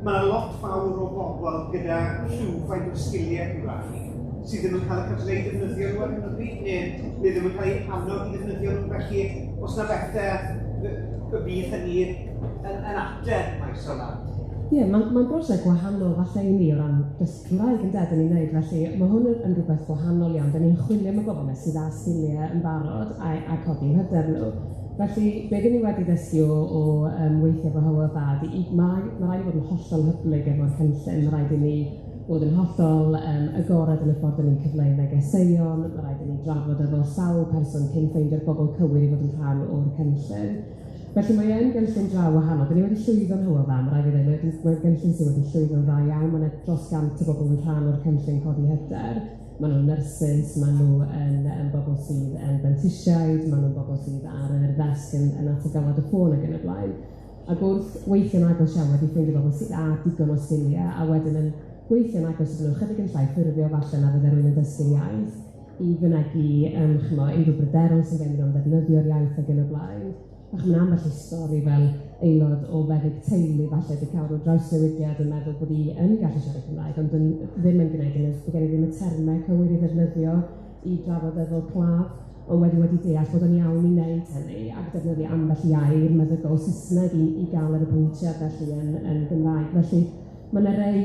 Mae lot fawr o bobl gyda rhywfaint o sgiliau Gymraeg sydd ddim yn cael y cyfle i ddefnyddio nhw ar hyn o bryd, neu ddim yn cael eu annog i ddefnyddio nhw. Felly, os yna bethau, y bydd hynny yn ateb maes o lan. Ie, mae'n brosiect gwahanol falle i ni o ran dysgu Cymraeg yn ded yn ei wneud, felly mae hwn yn rhywbeth gwahanol iawn. Da ni'n chwilio am y bobl yma sydd â sgiliau yn barod a codi'n hyder nhw. Felly, be dyn ni wedi ddysgu o weithio efo Hywel Dad, mae rhaid i fod yn hollol hyblyg efo'r cynllun, mae rhaid i ni bod yn hollol agored yn y ffordd ni'n cyfleu negeseuon, mae rhaid i ni drafod efo sawl person cyn ffeindio'r bobl cywir i fod yn rhan o'r cynllun. Felly mae e'n gynllun draw wahanol. Da ni wedi llwyddo'n Hywel Dda, mae rhaid i ddweud, mae'r gynllun sydd wedi llwyddo'n dda iawn. Mae yna dros 100 o bobl yn rhan o'r cynllun codi hyder. Mae nhw'n nyrsys, mae nhw yn bobl sydd yn dentisiaid, mae nhw'n bobl sydd ar y ddesg yn atgyfod y ffôn ac yn y blaen. Ac wrth weithio'n agos iawn wedi ffeindio bobl sydd â digon o sgiliau, a wedyn yn gweithio'n agos ydyn nhw chydig yn llai ffurfio falle na fydde rhywun yn dysgu'r iaith, i fynegu unrhyw bryderon sy'n gen nhw'n defnyddio'r iaith ac yn y blaen. Ac mae'n ambell i stori fel aelod o feddyg teulu falle wedi cael o'r drawsnewidiad yn meddwl bod hi yn gallu siarad Cymraeg, ond ddim yn gwneud yn ysbryd gen i ddim y termau cywir i ddefnyddio i drafod efo claf, ond wedi deall bod yn iawn i wneud hynny ac defnyddio ambell i air meddygol Saesneg i gael yr ybwyntiad felly yn Gymraeg. Felly mae yna rei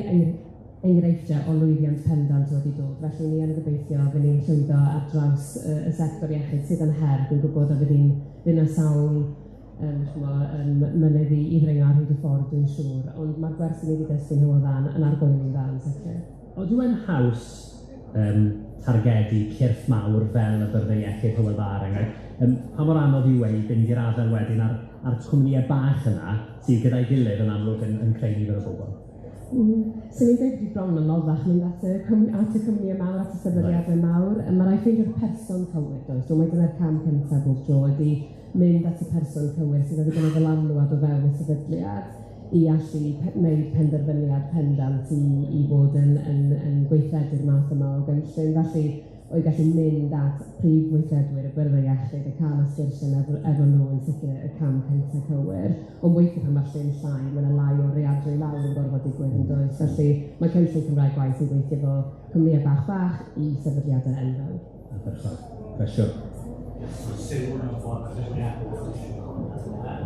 enghreifftiau o lwyddiant pendant wedi dod. Felly ni yn gobeithio fydd ni'n llwyddo ar draws y sector iechyd sydd yn her. Dwi'n gwybod a fydd yna sawl mynydd i ddringo ar hyd y ffordd, dwi'n siŵr. Ond mae'r gwersi ni wedi dysgu Hywel Dda yn argwynnu'n dda yn sicr. Ond yw'n haws targedu cyrff mawr fel y byrddau iechyd Hywel Dda er enghraifft? Pa mor anodd i wei fynd i'r adael wedyn a'r cwmnïau bach yna sydd gyda'i gilydd yn amlwg yn creu nifer o bobl? So ni'n dweud bod bron yn noddach mynd at y cwmnïau mawr, at y sefydliadau mawr. Mae rhaid ffeindio'r person cywir, does? Dwi'n dyna'r cam cyntaf bob tro ydi mynd at y person cywir sydd wedi gwneud y lanwad o fewn y sefydliad i allu gwneud penderfyniad pendant i fod yn gweithredu'r math yma o gynllun. Felly, o'i gallu mynd at prif weithredwyr y byrddau iechyd a cael y sgyrsiau efo nhw yn sicr y cam cyntaf cywir. Ond weithio pan mae'r llun llai, mae yna lai o readru lawr yn gorfod digwydd yn does. Felly mae cynllun Cymraeg gwaith yn gweithio efo cwmnïau bach i sefydliadau enfawr. Perffaith. Cwestiwn. Sylw yn y ffordd sefydliadau.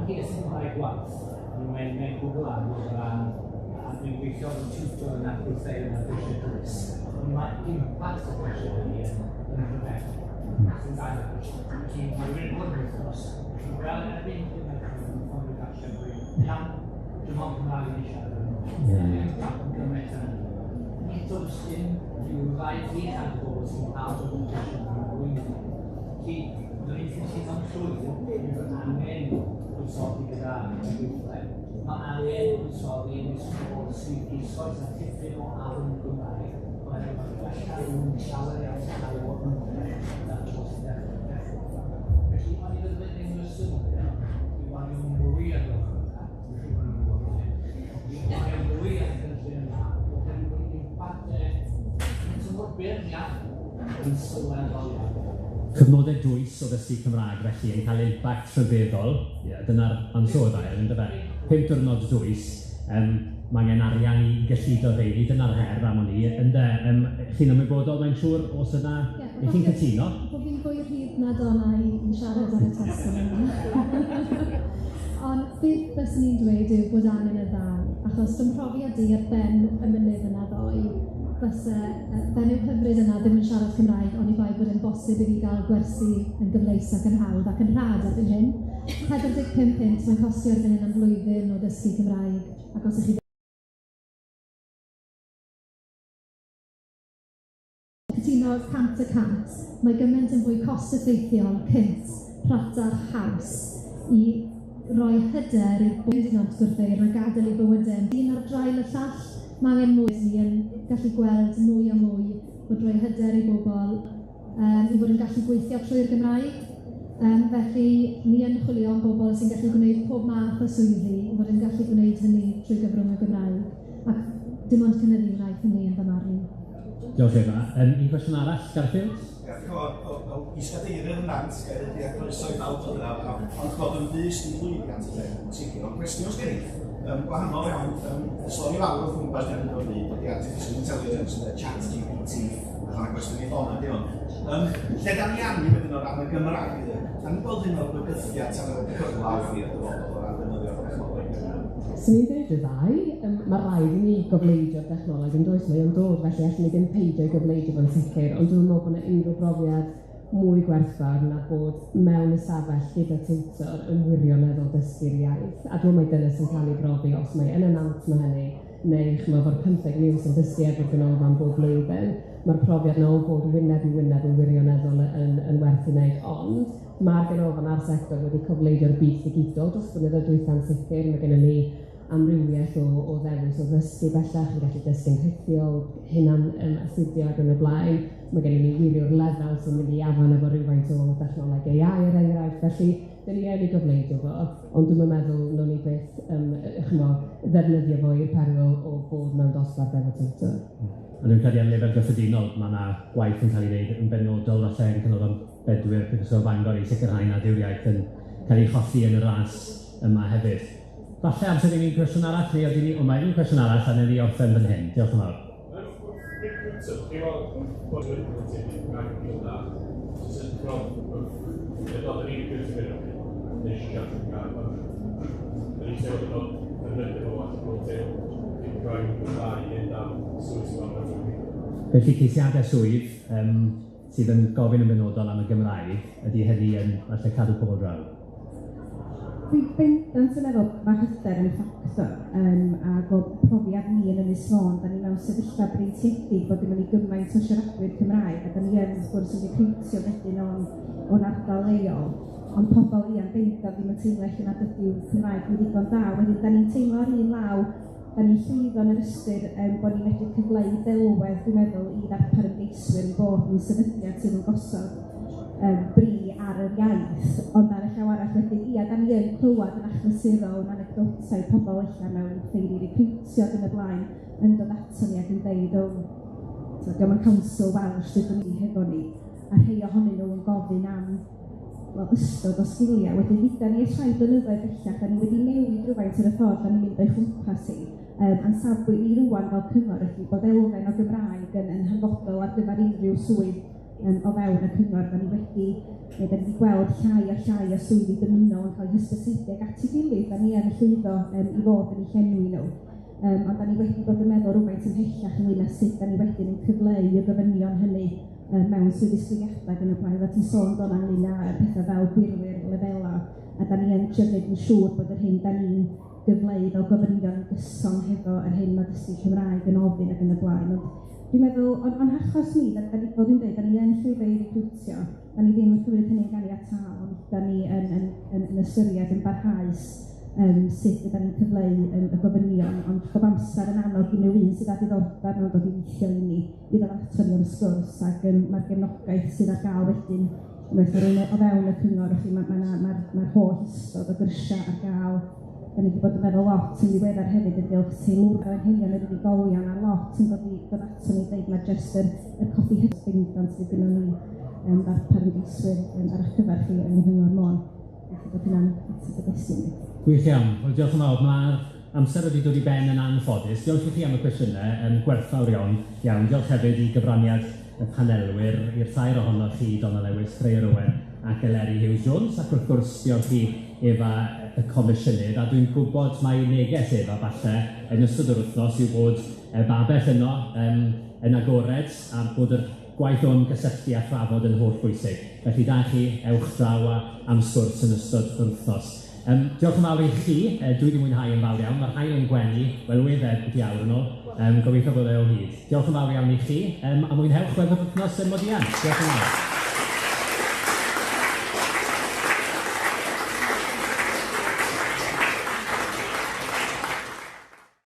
Cynllun Cymraeg gwaith, mae'n gwbl a dwi'n gweithio yn tiwtor yn gweithio yn gweithio. Mae impact o gwestiwn hynny yn rhywbeth sy'n gael felly mae rhywun yn gwybod fel erbyn dwi'n ffordd gallu dwi'n iawn dim ond Cymraeg yn eisiau yn gymaint yn nid oes dim yw rhaid fi ar bobl sy'n cael o'r gwestiwn yn gwybod felly dwi'n cytuno'n llwyr dwi'n angen gwybod gyda gweithle mae angen gwybod i'n ysgol sydd i sgwrs a tipyn o afon Gymraeg felly mae'n ei ddweud yn y sylwyd mae'n yw'n mwy yn mae'n mwy yn gynllun yma bod yn gwneud impactau yn tymor beirniad yn sylweddol iawn. Cyfnodau dwys o ddysgu Cymraeg felly yn cael impact rhyfeddol, dyna'r ansoddair, ynddo fe? 5 diwrnod dwys, mae angen arian i gyllido ddeulu, dyna'r her am o'n i. Chi'n ymwybodol, mae'n siŵr, os yna, eich chi'n cytuno? Bod fi'n fwy rhydd na Donna i siarad ar y testyn yma. Ond beth byswn i'n dweud yw bod angen y ddau, achos ym mhrofiad i ar ben y mynydd yna ddoi, byse fenyw hyfryd yna ddim yn siarad Cymraeg, ond i bai bod yn bosib iddi gael gwersi yn gyfleus ac yn hawdd ac yn rhad erbyn hyn. 45 punt mae'n costi erbyn hyn am flwyddyn o ddysgu Cymraeg, ac os ych chi cytuno 100%, mae gymaint yn fwy cost effeithiol, cynt, rhatach, haws, i roi hyder i'r bwydinant gwrtheu'r a gadael i bywydau. Un ar drail y llall, mae angen mwy. Ni yn gallu gweld mwy a mwy bod rhoi hyder i bobl i fod yn gallu gweithio trwy'r Gymraeg. Felly, ni yn chwilio am bobl sy'n gallu gwneud pob math o swyddi i fod yn gallu gwneud hynny trwy gyfrwng y Gymraeg. Ac dim ond cynyddu wnaeth hynny yn fy marn. Diolch Efa. Un cwestiwn arall, Garfield? Isgadeirydd yn nant, gael ei croeso i bawb o yna, ond bod yn fus ni lwyddiant y lle, sicr, ond cwestiwn os gen i, gwahanol iawn, sôn i fawr o ffwmpas dyn nhw'n dod i artificial intelligence, chat GPT, a cwestiwn i ffona di hwn. Lle da ni anni wedyn o ran y Gymraeg, da ni'n gweld hyn o'r bygythiad tan o'r cyflawr i'r dyfodol o ran defnyddio'r technoleg. Swn i'n dweud y ddau, mae rhaid i ni gofleidio'r technoleg yn does mae o'n dod, felly allwn ni ddim peidio gofleidio fo'n sicr, ond dwi'n meddwl bod yna unrhyw brofiad mwy gwerthfawr na bod mewn ystafell gyda tiwtor yn wirioneddol dysgu'r iaith. A dwi'n meddwl dyna sy'n cael ei brofi os mae yn y nant mae hynny, neu chymod o'r 15,000 sy'n dysgu efo'r ganolfan bob blwyddyn. Mae'r profiad na o bod wyneb i wyneb yn wirioneddol yn werth i wneud, ond mae'r ganolfan a'r sector wedi cofleidio'r byd digidol dros blynyddoedd dwytha'n sicr. Mae gennym ni amrywiaeth o ddewis o ddysgu bellach, yn gallu dysgu'n rhithiol, hunan astudio ac yn y blaen. Mae gennym ni wirio'r lefel sy'n mynd i afon efo rhywfaint o dechnoleg AI er enghraifft, felly dyn ni yn ei gofleidio fo, ond dwi'n meddwl nhw'n ni beth ddefnyddio fo i'r perwyl o bod mewn dosbarth efo tiwtor. Ond dwi'n credu am lefel gyffredinol, mae yna gwaith yn cael ei wneud yn benodol falle yn canolfan Bedwyr, Prifysgol Bangor i sicrhau nad yw'r iaith yn cael ei cholli yn y ras yma hefyd. Falle amser i ni'n cwestiwn arall, neu oedden ni, mae un cwestiwn arall a neu ni orffen fan hyn. Diolch yn fawr. Felly ceisiadau swydd sydd yn gofyn yn benodol am y Gymraeg, ydy hynny yn falle cadw pobl draw? Dwi'n bendant yn meddwl mae hyder yn ffactor, ac o profiad ni yn Ynys Môn, da ni mewn sefyllfa breintiedig bod dim ond i gymaint o siaradwyr Cymraeg, a da ni yn gwrs yn recriwtio wedyn o'n ardal leol, ond pobl i'n bendant ddim yn teimlo allan nad ydyw Cymraeg yn ddigon da. Wedyn, da ni'n teimlo ar un law, da ni'n llwyddo yn yr ystyr bod ni'n medru cyfleu delwedd, dwi'n meddwl, i ddarpar ymgeiswyr i bod yn sefydliad sydd yn gosod bri ar yr iaith, ond ar y llaw arall wedyn, da ni yn clywed yn achlysurol yn anecdotau pobl eich mewn ffeiri recriwtio yn y blaen yn dod ato ni ac yn deud diolch yn council Welsh dydyn ni hefo ni, a rhai ohonyn nhw yn gofyn am ystod o sgiliau. Wedyn, gyda ni eich rhai blynyddoedd bellach, da ni wedi newid rhywfaint ar y ffordd, da ni'n mynd o'i chwmpas i. A'n safbwy ni rwan fel cyngor ydy bod elfen o Gymraeg yn hanfodol ar gyfer unrhyw swydd o fewn y cyngor. Da ni wedi gweld llai o swyddi dymunol yn cael eu hysbysebu at ei gilydd. Da ni yn llwyddo i fod yn eu llenwi nhw. Ond da ni wedi bod yn meddwl rhywfaint yn hellach ynglyn â sut da ni wedyn yn cyfleu y gofynion hynny mewn swyddi sgrifiadau yn y blaen. Da ti'n sôn do'n ynglyn â pethau fel gwirwyr lefela, a da ni yn tryfyd yn siŵr bod yr hyn da ni'n gyfleu fel gofynion yn gyson hefo yr hyn mae dysgu Cymraeg yn ofyn ac yn y blaen. Dwi'n meddwl, ond achos ni, fel dwi'n dweud, da ni yn llwyddo i recriwtio, da ni ddim yn cymryd hynny'n ganiataol, ond da ni yn ystyried yn barhaus sut ydym ni'n cyfleu y gofynion, ond bob amser yn annog unrhyw un sydd â diddordeb mewn dod i weithio i ni, i ddod ato ni am sgwrs, ac mae'r gefnogaeth sydd ar gael wedyn, o fewn y cyngor, mae'r holl ystod o gyrsiau ar gael. Da ni wedi bod yn meddwl lot yn ddiweddar hefyd yn diolch teilwr o anghenion yr unigolion, a lot yn dod ato ni dweud mae jyst yr coffi hysbindon sydd gyda ni ddarpar ymgeiswyr ar eich cyfer chi yn Hyrwyddo'r Môn. Felly bod hynna'n ateb y gwestiwn ni. Gwych iawn. Wel, diolch yn fawr. Mae'r amser wedi dod i ben yn anffodus. Diolch i chi am y cwestiynau yn gwerthfawr iawn. Diolch hefyd i gyfraniad y panelwyr, i'r thair ohonoch chi, Donna Lewis, Freya Owen ac Eleri Hughes Jones, ac wrth gwrs diolch i Efa y Comisiynydd, a dwi'n gwybod mai neges Efa falle yn ystod yr wythnos yw bod babell yno yn agored a bod yr gwaith o'n gysylltu a thrafod yn holl bwysig. Felly da chi ewch draw am sgwrs yn ystod yr wythnos. Diolch yn fawr i chi, dwi wedi mwynhau yn fawr iawn, mae'r rhain yn gwenu, welwyddeb wedi awr yn ôl, gobeithio bod e o hyd. Diolch yn fawr iawn i chi, a mwynhewch wefr wythnos yn Modian. Diolch yn fawr.